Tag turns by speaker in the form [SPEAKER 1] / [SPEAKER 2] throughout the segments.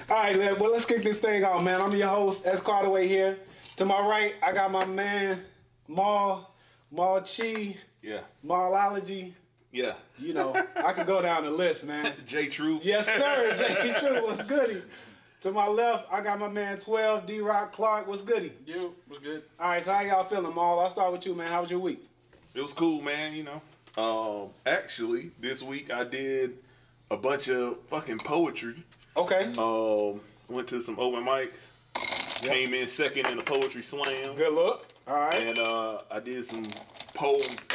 [SPEAKER 1] All right, well, let's kick this thing off, man. I'm your host, S. Cardaway here. To my right, I got my man, Mal Chi,
[SPEAKER 2] Yeah.
[SPEAKER 1] Malology.
[SPEAKER 2] Yeah.
[SPEAKER 1] You know, I could go down the list, man.
[SPEAKER 2] J. True.
[SPEAKER 1] Yes, sir. J. True, what's goody? To my left, I got my man 12, D-Rock Clark. What's goody?
[SPEAKER 3] You, what's good?
[SPEAKER 1] All right, so how y'all feeling, Mal? I'll start with you, man. How was your week?
[SPEAKER 2] It was cool, man, you know. Actually, this week I did a bunch of fucking poetry.
[SPEAKER 1] Okay.
[SPEAKER 2] Went to some open mics.
[SPEAKER 1] Yep.
[SPEAKER 2] Came in second in the poetry slam.
[SPEAKER 1] Good look. All right.
[SPEAKER 2] And I did some poems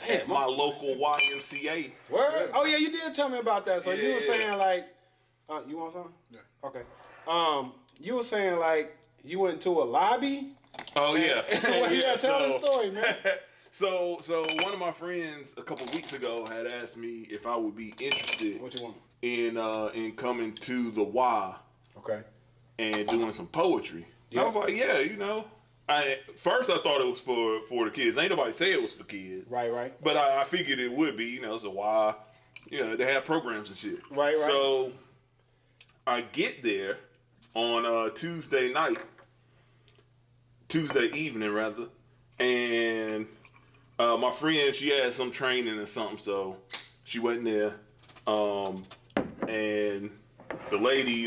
[SPEAKER 2] at my local YMCA.
[SPEAKER 1] Word? Oh, yeah, you did tell me about that. So you were
[SPEAKER 2] Yeah.
[SPEAKER 1] saying, like, you want some?
[SPEAKER 3] Yeah.
[SPEAKER 1] Okay. You were saying, like, you went to a lobby?
[SPEAKER 2] Oh yeah.
[SPEAKER 1] Well, yeah, tell the story, man.
[SPEAKER 2] So one of my friends a couple weeks ago had asked me if I would be interested
[SPEAKER 1] What you want?
[SPEAKER 2] in coming to the Y
[SPEAKER 1] Okay.
[SPEAKER 2] and doing some poetry.
[SPEAKER 1] Yeah.
[SPEAKER 2] I was like, yeah, you know. First I thought it was for the kids. Ain't nobody say it was for kids.
[SPEAKER 1] Right.
[SPEAKER 2] But I figured it would be, you know, it's a Y. You know, they have programs and shit.
[SPEAKER 1] Right.
[SPEAKER 2] So I get there on Tuesday evening rather, and my friend, she had some training or something, so she wasn't there. And the lady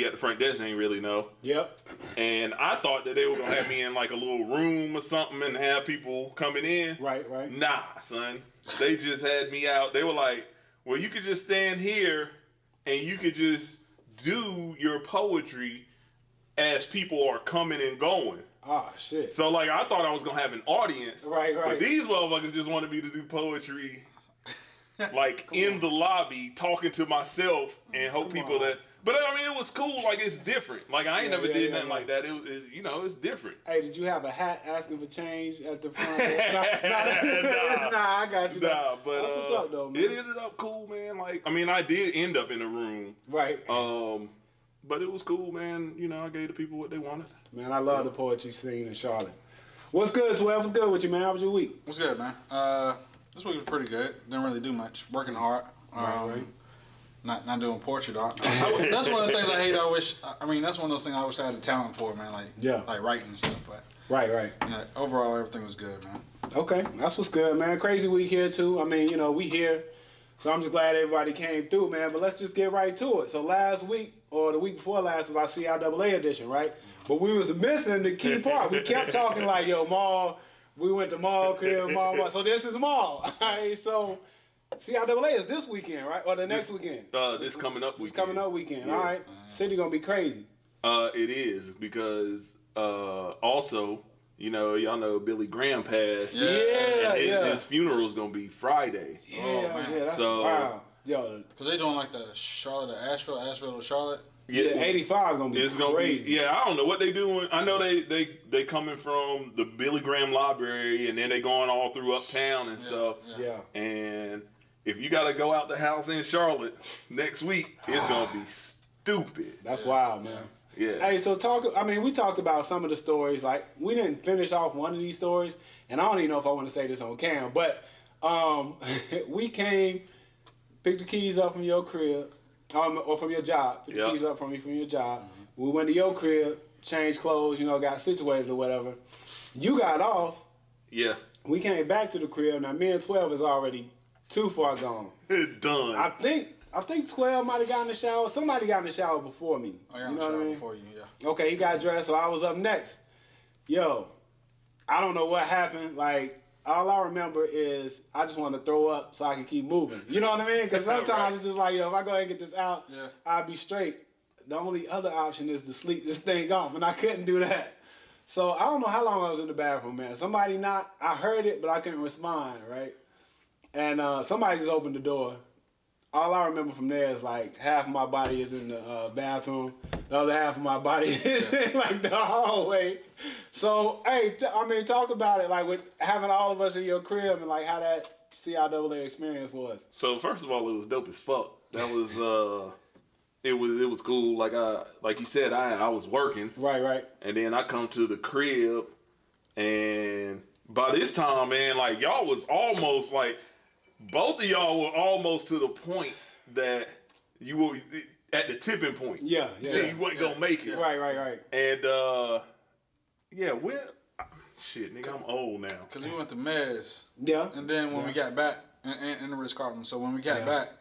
[SPEAKER 2] at the front desk didn't really know.
[SPEAKER 1] Yep.
[SPEAKER 2] And I thought that they were gonna have me in like a little room or something and have people coming in.
[SPEAKER 1] Right.
[SPEAKER 2] Nah, son. They just had me out. They were like, well, you could just stand here and you could just do your poetry as people are coming and going.
[SPEAKER 1] Oh, shit.
[SPEAKER 2] So, like, I thought I was going to have an audience.
[SPEAKER 1] Right.
[SPEAKER 2] But these motherfuckers just wanted me to do poetry, like, in the lobby, talking to myself and hope people that... But, I mean, it was cool. Like, it's different. Like, I ain't never did nothing like that. It was, you know, it's different.
[SPEAKER 1] Hey, did you have a hat asking for change at the front? Nah, I got you.
[SPEAKER 2] Nah, but
[SPEAKER 1] that's what's up, though, man.
[SPEAKER 2] It ended up cool, man. Like, I mean, I did end up in a room.
[SPEAKER 1] Right.
[SPEAKER 2] But it was cool, man. You know, I gave the people what they wanted.
[SPEAKER 1] Man, I love the poetry scene in Charlotte. What's good, 12? What's good with you, man? How was your week?
[SPEAKER 3] What's good, man? This week was pretty good. Didn't really do much. Working hard.
[SPEAKER 1] Right.
[SPEAKER 3] Not doing poetry, though. That's one of the things I hate. That's one of those things I wish I had the talent for, man. Like writing and stuff. But
[SPEAKER 1] Right.
[SPEAKER 3] you know, overall, everything was good, man.
[SPEAKER 1] Okay, that's what's good, man. Crazy week here, too. I mean, you know, we here. So I'm just glad everybody came through, man. But let's just get right to it. So last week, or the week before last, was our CIAA edition, right? But we was missing the key part. We kept talking like, yo, Mal, we went to Mal crib, Mal. So this is Mal. All right, so CIAA is this weekend, right? Or the next weekend?
[SPEAKER 2] This coming up weekend.
[SPEAKER 1] This coming up weekend,
[SPEAKER 2] Yeah.
[SPEAKER 1] all right. City gonna be crazy.
[SPEAKER 2] It is, because also, you know, y'all know Billy Graham passed.
[SPEAKER 1] Yeah.
[SPEAKER 2] His funeral's gonna be Friday.
[SPEAKER 1] Yeah, that's
[SPEAKER 2] So-
[SPEAKER 1] wow. Yo,
[SPEAKER 3] Because they doing like the Charlotte to Asheville to Charlotte.
[SPEAKER 1] yeah, 85 gonna be
[SPEAKER 2] It's gonna
[SPEAKER 1] crazy.
[SPEAKER 2] be, I don't know what they doing. I know they coming from the Billy Graham Library, and then they going all through uptown and stuff.
[SPEAKER 1] Yeah.
[SPEAKER 2] And if you gotta go out the house in Charlotte next week, it's gonna be stupid.
[SPEAKER 1] That's wild, man.
[SPEAKER 2] Yeah.
[SPEAKER 1] Hey, so we talked about some of the stories. Like, we didn't finish off one of these stories, and I don't even know if I want to say this on cam, but we came, picked the keys up from your crib, or from your job. Picked the keys up from your job. We went to your crib, changed clothes, you know, got situated or whatever. You got off.
[SPEAKER 2] Yeah.
[SPEAKER 1] We came back to the crib. Now, me and 12 is already too far gone.
[SPEAKER 2] Done.
[SPEAKER 1] I think 12 might have gotten in the shower. Somebody got in the shower before me.
[SPEAKER 3] I got
[SPEAKER 1] You
[SPEAKER 3] in
[SPEAKER 1] know
[SPEAKER 3] the
[SPEAKER 1] what I
[SPEAKER 3] shower
[SPEAKER 1] mean?
[SPEAKER 3] before you, yeah.
[SPEAKER 1] Okay, he got dressed, so I was up next. Yo, I don't know what happened. Like, all I remember is I just want to throw up so I can keep moving. You know what I mean? Because sometimes it's just like, yo, if I go ahead and get this out, I'll be straight. The only other option is to sleep this thing off, and I couldn't do that. So I don't know how long I was in the bathroom, man. Somebody knocked. I heard it, but I couldn't respond, right? And somebody just opened the door. All I remember from there is like half of my body is in the bathroom, the other half of my body is in like the hallway. So hey, talk about it, like with having all of us in your crib and like how that CIAA experience was.
[SPEAKER 2] So first of all, it was dope as fuck. That was it was cool. Like you said, I was working.
[SPEAKER 1] Right.
[SPEAKER 2] And then I come to the crib, and by this time, man, like y'all was almost like both of y'all were almost to the point that you were. at the tipping point.
[SPEAKER 1] Yeah.
[SPEAKER 2] You wasn't gonna make it.
[SPEAKER 1] Right.
[SPEAKER 2] And shit, nigga, I'm old now.
[SPEAKER 3] Cause we went to Mez.
[SPEAKER 1] Yeah.
[SPEAKER 3] And then when we got back in the Ritz-Carlton, so when we got back,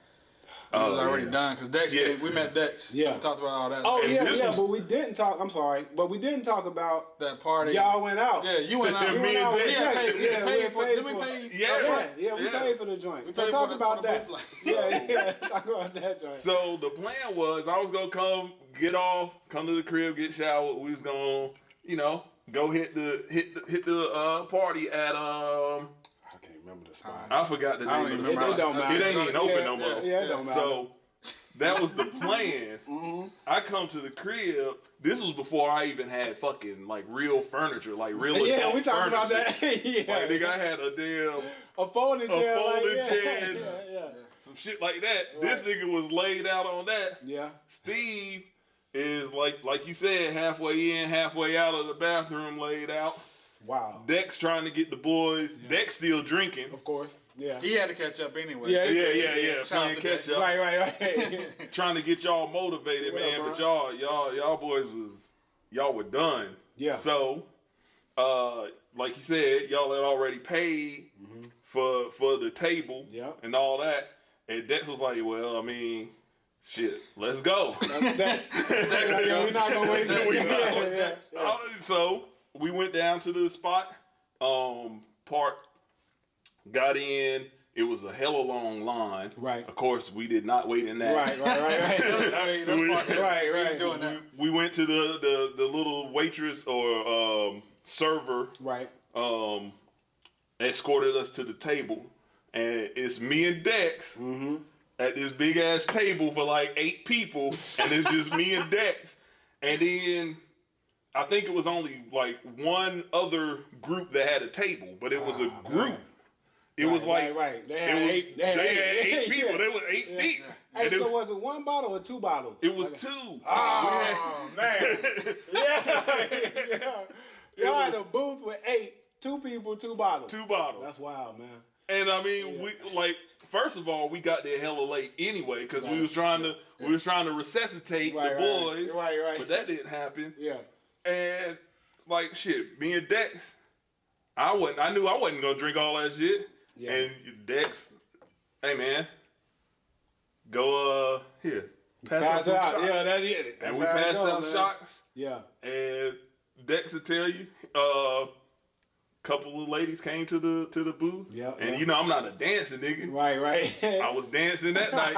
[SPEAKER 3] it was already done. Cause Dex, we met Dex.
[SPEAKER 1] Yeah.
[SPEAKER 3] So we talked about all that.
[SPEAKER 1] Oh
[SPEAKER 2] And this was-
[SPEAKER 1] but we didn't talk. I'm sorry, but we didn't talk about
[SPEAKER 3] that party.
[SPEAKER 1] y'all went out.
[SPEAKER 3] Yeah, you went out.
[SPEAKER 2] Me and Dex.
[SPEAKER 3] We had paid.
[SPEAKER 1] We
[SPEAKER 3] We had paid for.
[SPEAKER 1] paid
[SPEAKER 3] Did we
[SPEAKER 1] for-
[SPEAKER 3] pay?
[SPEAKER 2] Yeah.
[SPEAKER 1] We paid for the joint. So
[SPEAKER 3] paid
[SPEAKER 1] talk
[SPEAKER 3] for
[SPEAKER 1] about
[SPEAKER 3] the
[SPEAKER 1] that.
[SPEAKER 3] booth lights.
[SPEAKER 1] Yeah. Talk about that joint.
[SPEAKER 2] So the plan was I was gonna come get off, come to the crib, get showered. We was gonna, go hit the party at
[SPEAKER 1] I can't remember the spot.
[SPEAKER 2] I forgot the
[SPEAKER 3] I don't
[SPEAKER 2] name of
[SPEAKER 3] even
[SPEAKER 2] the
[SPEAKER 3] remember.
[SPEAKER 2] spot.
[SPEAKER 1] It don't matter.
[SPEAKER 2] It ain't even open no more.
[SPEAKER 1] Yeah, it don't matter.
[SPEAKER 2] So that was the plan. I come to the crib. This was before I even had fucking like real furniture, like real adult
[SPEAKER 1] we talked about
[SPEAKER 2] furniture.
[SPEAKER 1] that. Yeah.
[SPEAKER 2] Like nigga, I had a damn
[SPEAKER 1] A folding chair.
[SPEAKER 2] chair.
[SPEAKER 1] Yeah.
[SPEAKER 2] some shit like that. This nigga was laid out on that.
[SPEAKER 1] Yeah.
[SPEAKER 2] Steve is like you said, halfway in, halfway out of the bathroom, laid out.
[SPEAKER 1] Wow.
[SPEAKER 2] Dex trying to get the boys. Dex still drinking.
[SPEAKER 1] Of course. Yeah.
[SPEAKER 3] He had to catch up anyway.
[SPEAKER 1] Yeah.
[SPEAKER 2] Yeah.
[SPEAKER 3] Shout out
[SPEAKER 2] Playing
[SPEAKER 3] to
[SPEAKER 2] catch
[SPEAKER 3] Dex.
[SPEAKER 2] up.
[SPEAKER 1] Right.
[SPEAKER 2] Trying to get y'all motivated,
[SPEAKER 1] What
[SPEAKER 2] man.
[SPEAKER 1] up,
[SPEAKER 2] But y'all boys y'all were done.
[SPEAKER 1] Yeah.
[SPEAKER 2] So, like you said, y'all had already paid for the table
[SPEAKER 1] Yeah.
[SPEAKER 2] and all that. And Dex was like, well, I mean, shit, let's go.
[SPEAKER 1] That's we're not gonna waste it.
[SPEAKER 2] We not.
[SPEAKER 1] Yeah.
[SPEAKER 2] So we went down to the spot, parked, got in. It was a hella long line.
[SPEAKER 1] Right.
[SPEAKER 2] Of course, we did not wait in that.
[SPEAKER 1] Right. Right.
[SPEAKER 3] Doing that.
[SPEAKER 2] We went to the little waitress or server.
[SPEAKER 1] Right.
[SPEAKER 2] Escorted us to the table, and it's me and Dex at this big ass table for like 8 people, and it's just me and Dex. And then I think it was only like one other group that had a table, but it was a group.
[SPEAKER 1] Man.
[SPEAKER 2] It was like
[SPEAKER 1] Right. They had
[SPEAKER 2] it was,
[SPEAKER 1] 8.
[SPEAKER 2] they had 8 people.
[SPEAKER 1] Yeah.
[SPEAKER 2] They were 8 deep.
[SPEAKER 1] Hey,
[SPEAKER 2] And
[SPEAKER 1] so was it 1 bottle or 2 bottles?
[SPEAKER 2] it was 2.
[SPEAKER 1] Oh, man. Yeah. Y'all had a booth with 8, 2 people, 2 bottles.
[SPEAKER 2] 2 bottles.
[SPEAKER 1] That's wild, man.
[SPEAKER 2] And I mean, we like first of all, we got there hella late anyway because we was trying to resuscitate the boys.
[SPEAKER 1] Right.
[SPEAKER 2] But that didn't happen.
[SPEAKER 1] Yeah.
[SPEAKER 2] And like shit, me and Dex, I knew I wasn't gonna drink all that shit.
[SPEAKER 1] Yeah.
[SPEAKER 2] And Dex, hey man, go here, pass
[SPEAKER 1] Pass
[SPEAKER 2] out
[SPEAKER 1] out.
[SPEAKER 2] some shots.
[SPEAKER 1] Yeah, that's it.
[SPEAKER 2] And
[SPEAKER 1] That's
[SPEAKER 2] we
[SPEAKER 1] how it
[SPEAKER 2] passed
[SPEAKER 1] go,
[SPEAKER 2] out
[SPEAKER 1] man.
[SPEAKER 2] shots.
[SPEAKER 1] Yeah.
[SPEAKER 2] And Dex will tell you, couple of ladies came to the booth.
[SPEAKER 1] Yeah,
[SPEAKER 2] And
[SPEAKER 1] yeah.
[SPEAKER 2] you know I'm not a dancing nigga.
[SPEAKER 1] Right.
[SPEAKER 2] I was dancing that night.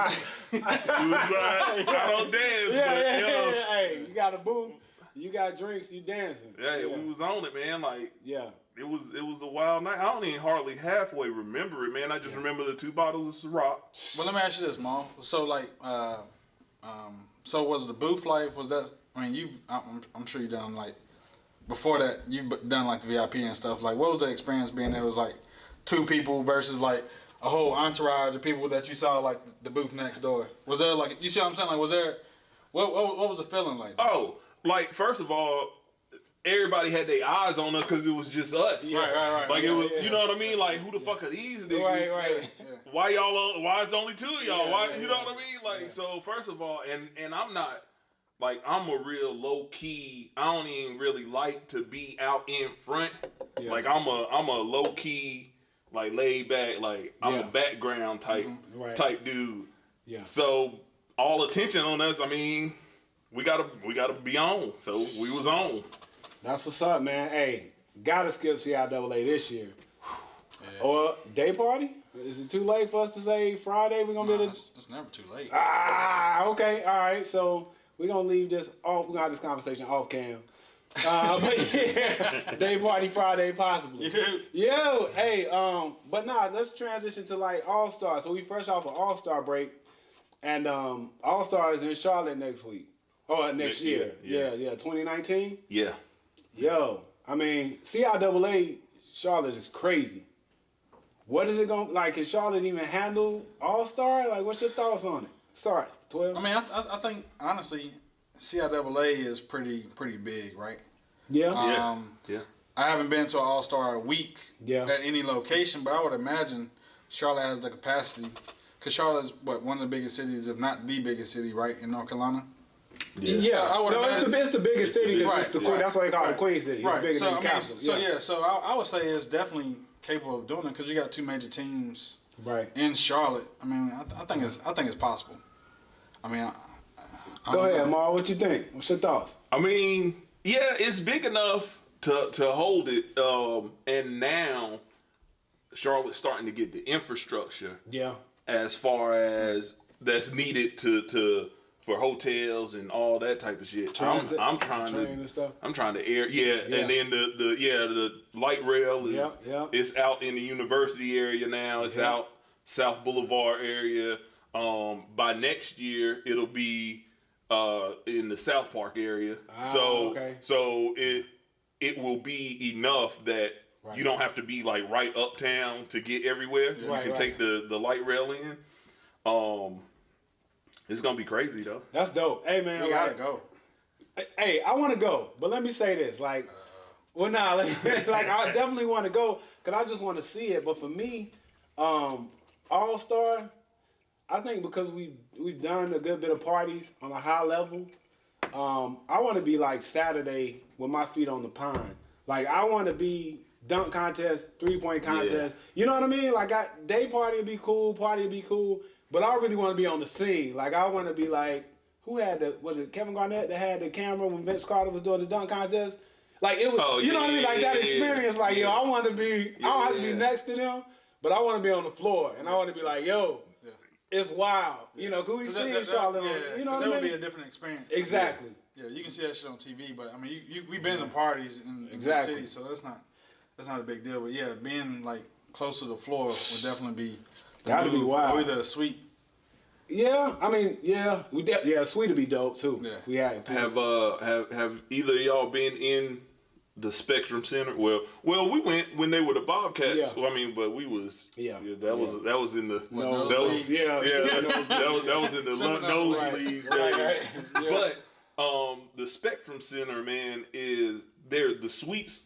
[SPEAKER 2] It was like, I don't dance, but you know,
[SPEAKER 1] Hey, you got a booth, you got drinks, you dancing.
[SPEAKER 2] yeah, we was on it, man. Like
[SPEAKER 1] Yeah.
[SPEAKER 2] it was a wild night. I don't even hardly halfway remember it, man. I just remember the 2 bottles of Ciroc.
[SPEAKER 3] But let me ask you this, Maul. So like, so was the booth life? Was that? I mean, I'm sure you done like before that. You've done like the VIP and stuff. Like, what was the experience being there? Was like 2 people versus like a whole entourage of people that you saw like the booth next door. Was there like, you see what I'm saying? Like, was there? What was the feeling like?
[SPEAKER 2] Oh, like first of all, everybody had their eyes on us because it was just us.
[SPEAKER 3] Right.
[SPEAKER 2] Like it was,
[SPEAKER 1] yeah.
[SPEAKER 2] you know what I mean? Like who the fuck are these niggas?
[SPEAKER 1] Right.
[SPEAKER 2] Why y'all? Why it's only 2 of y'all?
[SPEAKER 1] Yeah,
[SPEAKER 2] Why
[SPEAKER 1] yeah,
[SPEAKER 2] you know what I mean? Like so, first of all, and I'm not like I'm a real low key. I don't even really like to be out in front.
[SPEAKER 1] Yeah.
[SPEAKER 2] Like I'm a low key, like laid back. Like I'm
[SPEAKER 1] Yeah.
[SPEAKER 2] a background type
[SPEAKER 1] Right.
[SPEAKER 2] type dude.
[SPEAKER 1] Yeah.
[SPEAKER 2] So all attention on us. I mean, we gotta be on. So we was on.
[SPEAKER 1] That's what's up, man. Hey, gotta skip CIAA this year. Or day party? Is it too late for us to say Friday we're gonna be able to?
[SPEAKER 3] It's never too late.
[SPEAKER 1] Okay, all right. So we're gonna leave this off. We're gonna have this conversation off cam. But yeah, day party Friday possibly. Yo, hey, but nah, let's transition to like All Star. So we fresh off an All Star break, and All Star is in Charlotte next week. Or next year.
[SPEAKER 2] year,
[SPEAKER 1] Yeah, 2019.
[SPEAKER 2] Yeah.
[SPEAKER 1] Yo, I mean, CIAA Charlotte is crazy. What is it going to, like, can Charlotte even handle All-Star? Like, what's your thoughts on it? Sorry, 12.
[SPEAKER 3] I mean, I think honestly, CIAA is pretty big, right?
[SPEAKER 1] Yeah.
[SPEAKER 2] Yeah.
[SPEAKER 3] I haven't been to an All-Star week
[SPEAKER 1] Yeah.
[SPEAKER 3] at any location, but I would imagine Charlotte has the capacity Cause Charlotte's one of the biggest cities, if not the biggest city, right in North Carolina.
[SPEAKER 1] Yeah,
[SPEAKER 3] I would imagine-
[SPEAKER 1] it's the biggest city because it's the Queen. That's why they call it the Queen City. It's
[SPEAKER 3] Right.
[SPEAKER 1] bigger
[SPEAKER 3] So
[SPEAKER 1] than
[SPEAKER 3] I
[SPEAKER 1] the
[SPEAKER 3] mean,
[SPEAKER 1] capital.
[SPEAKER 3] so I would say it's definitely capable of doing it because you got two major teams
[SPEAKER 1] Right.
[SPEAKER 3] in Charlotte. I mean, I think it's possible. I mean,
[SPEAKER 1] Go ahead, Ma. What you think? What's your thoughts?
[SPEAKER 2] I mean, yeah, it's big enough to hold it. And now Charlotte's starting to get the infrastructure
[SPEAKER 1] Yeah.
[SPEAKER 2] as far as that's needed to for hotels and all that type of shit.
[SPEAKER 1] Transit,
[SPEAKER 2] I'm trying
[SPEAKER 1] train
[SPEAKER 2] to
[SPEAKER 1] and stuff.
[SPEAKER 2] I'm trying to air and then the light rail is it's out in the university area now. It's out South Boulevard area. By next year it'll be in the South Park area. So it will be enough that you don't have to be like right uptown to get everywhere. You can take the light rail in. It's gonna be crazy though.
[SPEAKER 1] That's dope. Hey man,
[SPEAKER 3] we gotta go.
[SPEAKER 1] Hey, I want to go, but let me say this: like, like I definitely want to go because I just want to see it. But for me, All Star, I think because we've done a good bit of parties on a high level. I want to be like Saturday with my feet on the pine. Like I want to be dunk contest, 3-point contest. You know what I mean? Like day party would be cool, party would be cool. But I really want to be on the scene. Like I want to be like, who had was it Kevin Garnett that had the camera when Vince Carter was doing the dunk contest? Like it was, you know what I mean? Like that experience. Like yo, I want to be. I don't have to be next to them, but I want to be on the floor and I want to be like, yo, it's wild. You know, cause we see Charlotte. You know what I mean?
[SPEAKER 3] That would be a different experience.
[SPEAKER 1] Exactly.
[SPEAKER 3] Yeah, you can see that shit on TV, but I mean, we've been to parties in the city, so that's not a big deal. But yeah, being like close to the floor would definitely be.
[SPEAKER 1] That'd be wild.
[SPEAKER 3] Or either a suite.
[SPEAKER 1] Yeah, I mean, suite would be dope too.
[SPEAKER 3] Yeah.
[SPEAKER 1] We
[SPEAKER 2] Have either of y'all been in the Spectrum Center? Well, we went when they were the Bobcats.
[SPEAKER 1] Yeah.
[SPEAKER 2] Well, I mean, but we was that was in the
[SPEAKER 1] No,
[SPEAKER 2] that was that was in the
[SPEAKER 3] Nosebleeds.
[SPEAKER 2] nosebleed.
[SPEAKER 1] Right. Yeah.
[SPEAKER 2] But the Spectrum Center, man, the suites.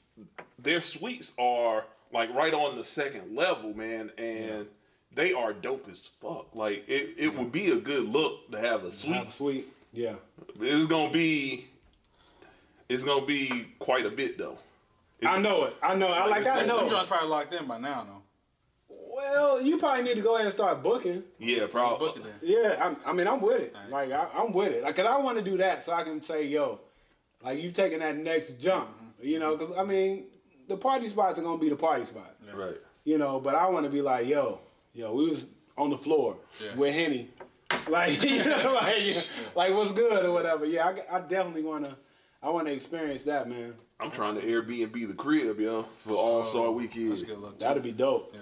[SPEAKER 2] Their suites are like right on the second level, man, and they are dope as fuck. Like it would be a good look to have a suite.
[SPEAKER 1] Have a suite. Yeah.
[SPEAKER 2] It's gonna be quite a bit though.
[SPEAKER 1] I know it. I know. I know.
[SPEAKER 3] Them joints probably locked in by now, though.
[SPEAKER 1] Well, you probably need to go ahead and start booking.
[SPEAKER 2] Yeah, probably.
[SPEAKER 3] Book it then.
[SPEAKER 1] Yeah, I mean, I'm with it.
[SPEAKER 3] Right.
[SPEAKER 1] Like, I'm with it. Like, cause I want to do that so I can say, yo, like you taking that next jump. You know, cause I mean, the party spots are gonna be the party spot.
[SPEAKER 2] Right.
[SPEAKER 1] You know, but I want to be like, yo, we was on the floor with Henny, like, you know, like what's good or whatever. Yeah, I definitely wanna experience that, man.
[SPEAKER 2] I'm trying to Airbnb the crib, yo, for All Star Weekend.
[SPEAKER 3] That's a good look, too.
[SPEAKER 1] That'd be dope.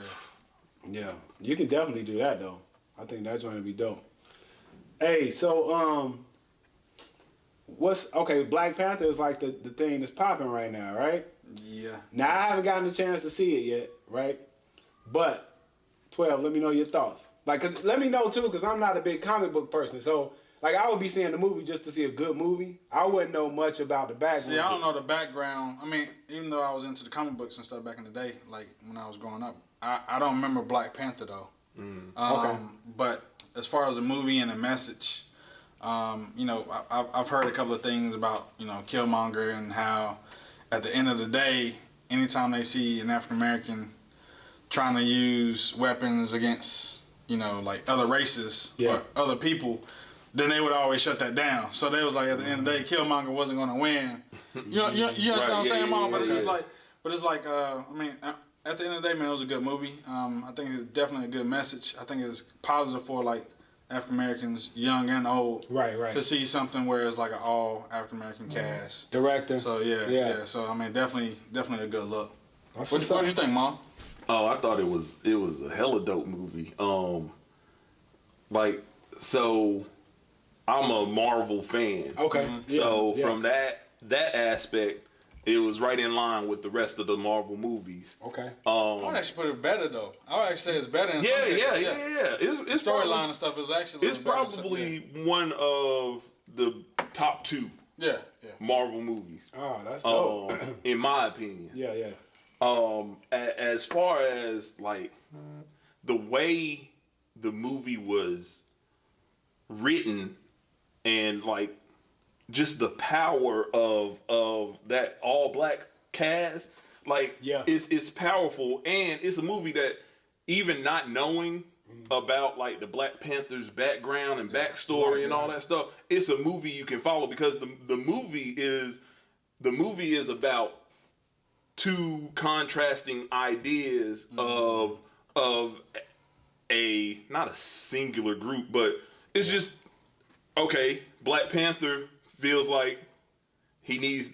[SPEAKER 1] Yeah, you can definitely do that though. I think that joint would be dope. Hey, so Black Panther is like the thing that's popping right now, right?
[SPEAKER 3] Yeah.
[SPEAKER 1] Now I haven't gotten a chance to see it yet, right? But 12, let me know your thoughts. Like, let me know too, because I'm not a big comic book person. So, like, I would be seeing the movie just to see a good movie. I wouldn't know much about the background.
[SPEAKER 3] See, I don't know the background. I mean, even though I was into the comic books and stuff back in the day, like when I was growing up, I don't remember Black Panther though.
[SPEAKER 1] Okay.
[SPEAKER 3] But as far as the movie and the message, you know, I've heard a couple of things about, you know, Killmonger and how at the end of the day, anytime they see an African American trying to use weapons against, you know, like other races or other people, then they would always shut that down. So they was like, at the end of the day, Killmonger wasn't going to win. You understand what I'm saying, Mom? But it's just like, I mean, at the end of the day, man, it was a good movie. I think it was definitely a good message. I think it's positive for like African Americans, young and old,
[SPEAKER 1] right,
[SPEAKER 3] to see something where it's like an all African American cast.
[SPEAKER 1] Director.
[SPEAKER 3] So yeah. So I mean, definitely a good look.
[SPEAKER 1] What
[SPEAKER 3] you think, Mom?
[SPEAKER 2] Oh, I thought it was a hella dope movie. Like, so I'm a Marvel fan.
[SPEAKER 1] Okay.
[SPEAKER 2] So from that aspect, it was right in line with the rest of the Marvel movies.
[SPEAKER 1] Okay.
[SPEAKER 3] I would actually put it better though. I would actually say it's better. In some cases.
[SPEAKER 2] Yeah. It's
[SPEAKER 3] storyline and stuff is actually.
[SPEAKER 2] It's probably one of the top 2.
[SPEAKER 3] Yeah.
[SPEAKER 2] Marvel movies.
[SPEAKER 1] Oh, that's dope.
[SPEAKER 2] In my opinion.
[SPEAKER 1] Yeah.
[SPEAKER 2] As far as like the way the movie was written and like just the power of that all black cast, like it's powerful, and it's a movie that even not knowing about like the Black Panther's background and backstory and all that stuff, it's a movie you can follow because the movie is about two contrasting ideas of a not a singular group, but it's just okay. Black Panther feels like he needs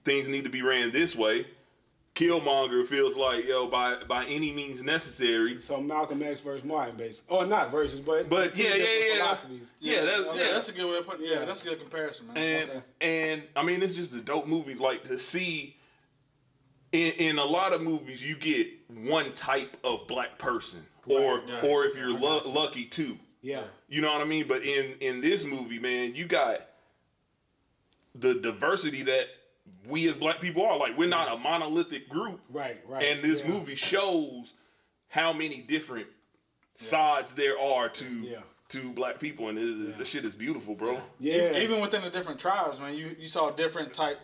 [SPEAKER 2] things need to be ran this way. Killmonger feels like by any means necessary.
[SPEAKER 1] So Malcolm X versus Martin, basically, or not versus, but philosophies.
[SPEAKER 3] That's a good way of putting it. Yeah, that's a good comparison, man.
[SPEAKER 2] And I mean, it's just a dope movie. Like to see in a lot of movies, you get one type of black person, or if you're lucky too.
[SPEAKER 1] Yeah,
[SPEAKER 2] you know what I mean. But in this movie, man, you got the diversity that we as black people are. Like, we're not a monolithic group.
[SPEAKER 1] Right.
[SPEAKER 2] And this movie shows how many different sides there are to black people, and the shit is beautiful, bro.
[SPEAKER 1] Yeah.
[SPEAKER 3] Even within the different tribes, man, you saw different type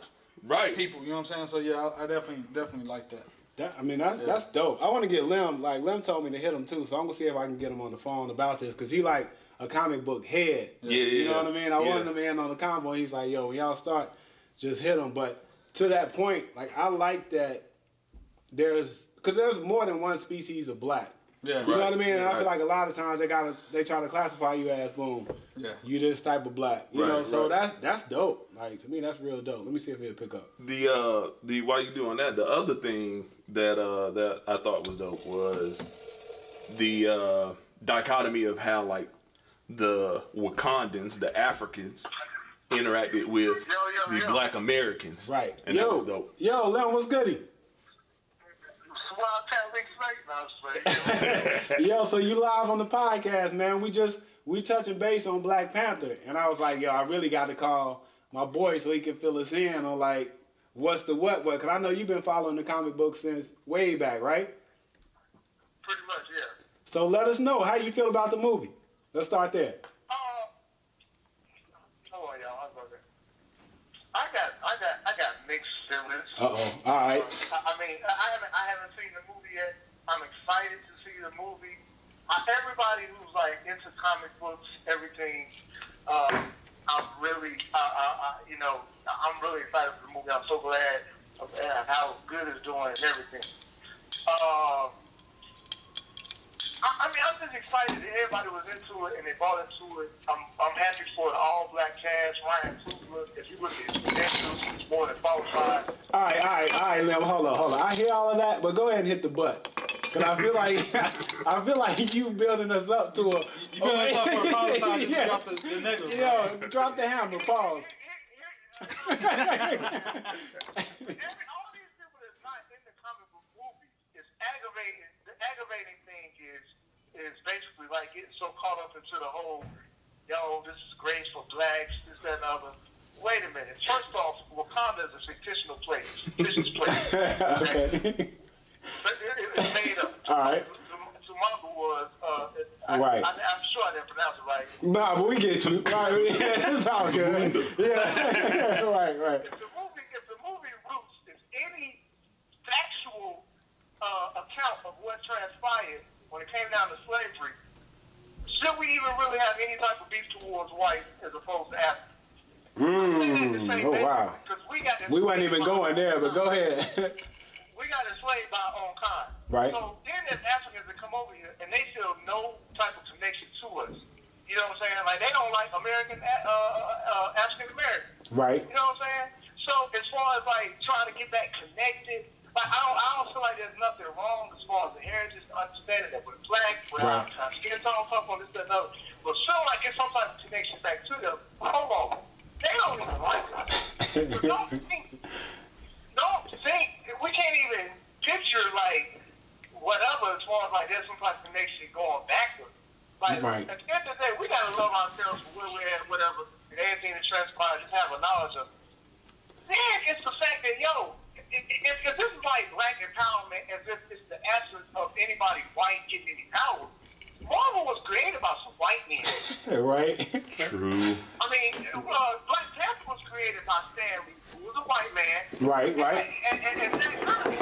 [SPEAKER 3] people. You know what I'm saying? So yeah, I definitely like that.
[SPEAKER 1] That's dope. I want to get Lem. Like, Lem told me to hit him too, so I'm gonna see if I can get him on the phone about this, because he like a comic book head. You know what I mean? I wanted him in on the combo. He's like, yo, when y'all start, just hit him. But to that point, like, I like that there's more than one species of black.
[SPEAKER 3] Yeah.
[SPEAKER 1] You know what I mean? And I feel like a lot of times they try to classify you as, boom, you this type of black. You know, so that's dope. Like, to me, that's real dope. Let me see if it'll pick up.
[SPEAKER 2] The while you doing that, the other thing that I thought was dope was the dichotomy of how like the Wakandans, the Africans, interacted with the Black Americans.
[SPEAKER 1] Right.
[SPEAKER 2] And that was dope.
[SPEAKER 1] Yo, Lem, what's goody? Yo, so you live on the podcast, man. We touching base on Black Panther, and I was like, yo, I really got to call my boy so he can fill us in on like what's the what, because I know you've been following the comic book since way back, right?
[SPEAKER 4] Pretty much, yeah.
[SPEAKER 1] So let us know how you feel about the movie. Let's start there.
[SPEAKER 4] Hold on, y'all. I got mixed feelings.
[SPEAKER 1] All right.
[SPEAKER 4] I mean, I haven't seen the movie yet. I'm excited to see the movie. Everybody who's like into comic books, everything, I'm really excited for the movie. I'm so glad of how good it's doing and everything. I'm just excited that everybody was into it and they bought into it. I'm happy for the all-black cast. Ryan Coogler, if you look at his credentials, he's more than qualified.
[SPEAKER 1] All right, Lem, hold on. I hear all of that, but go ahead and hit the butt. Because I feel like you building us up to a...
[SPEAKER 3] You building us up for a pause time, just drop the negative.
[SPEAKER 1] Yo, drop the hammer, pause.
[SPEAKER 4] All these people that's not in the comic book movies is aggravating. The aggravating thing is basically like getting so caught up into the whole, yo, this is great for blacks, this, that, and other. Wait a minute. First off, Wakanda is a fictional place. Fictitious place.
[SPEAKER 1] Okay.
[SPEAKER 4] It's made up.
[SPEAKER 1] All right.
[SPEAKER 4] Zumanga was,
[SPEAKER 1] right.
[SPEAKER 4] I'm sure I didn't pronounce it right.
[SPEAKER 1] Nah, but we get you. Right, it's all good. Yeah. right.
[SPEAKER 4] If the movie roots is any factual account of what transpired when it came down to slavery, should we even really have any type of beef towards white as opposed to African?
[SPEAKER 1] Oh, wow. We weren't even going there, but go ahead.
[SPEAKER 4] We got enslaved by our own kind.
[SPEAKER 1] Right.
[SPEAKER 4] So then there's Africans that come over here and they feel no type of connection to us. You know what I'm saying? Like, they don't like African Americans.
[SPEAKER 1] Right.
[SPEAKER 4] You know what I'm saying? So as far as like trying to get that connected, like I don't feel like there's nothing wrong as far as the heritage, understanding that we're black, we're skin tone, tough on this, that, and other. But feel like it's some type of connection back to them. Hold on. They don't even like us. Don't think we can't even picture like whatever as far as like there's some type of connection going backwards. Like at the end of the day, we gotta love ourselves for where we're at, whatever, and everything that transpires, just have a knowledge of. Then it's the fact that if this is like black empowerment, as if it's the absence of anybody white getting any power, Marvel was created by some white men.
[SPEAKER 1] Right.
[SPEAKER 2] True.
[SPEAKER 4] I mean, Black Panther was created by Stan Lee, who was a white man.
[SPEAKER 1] Right.
[SPEAKER 4] And Jack Kirby.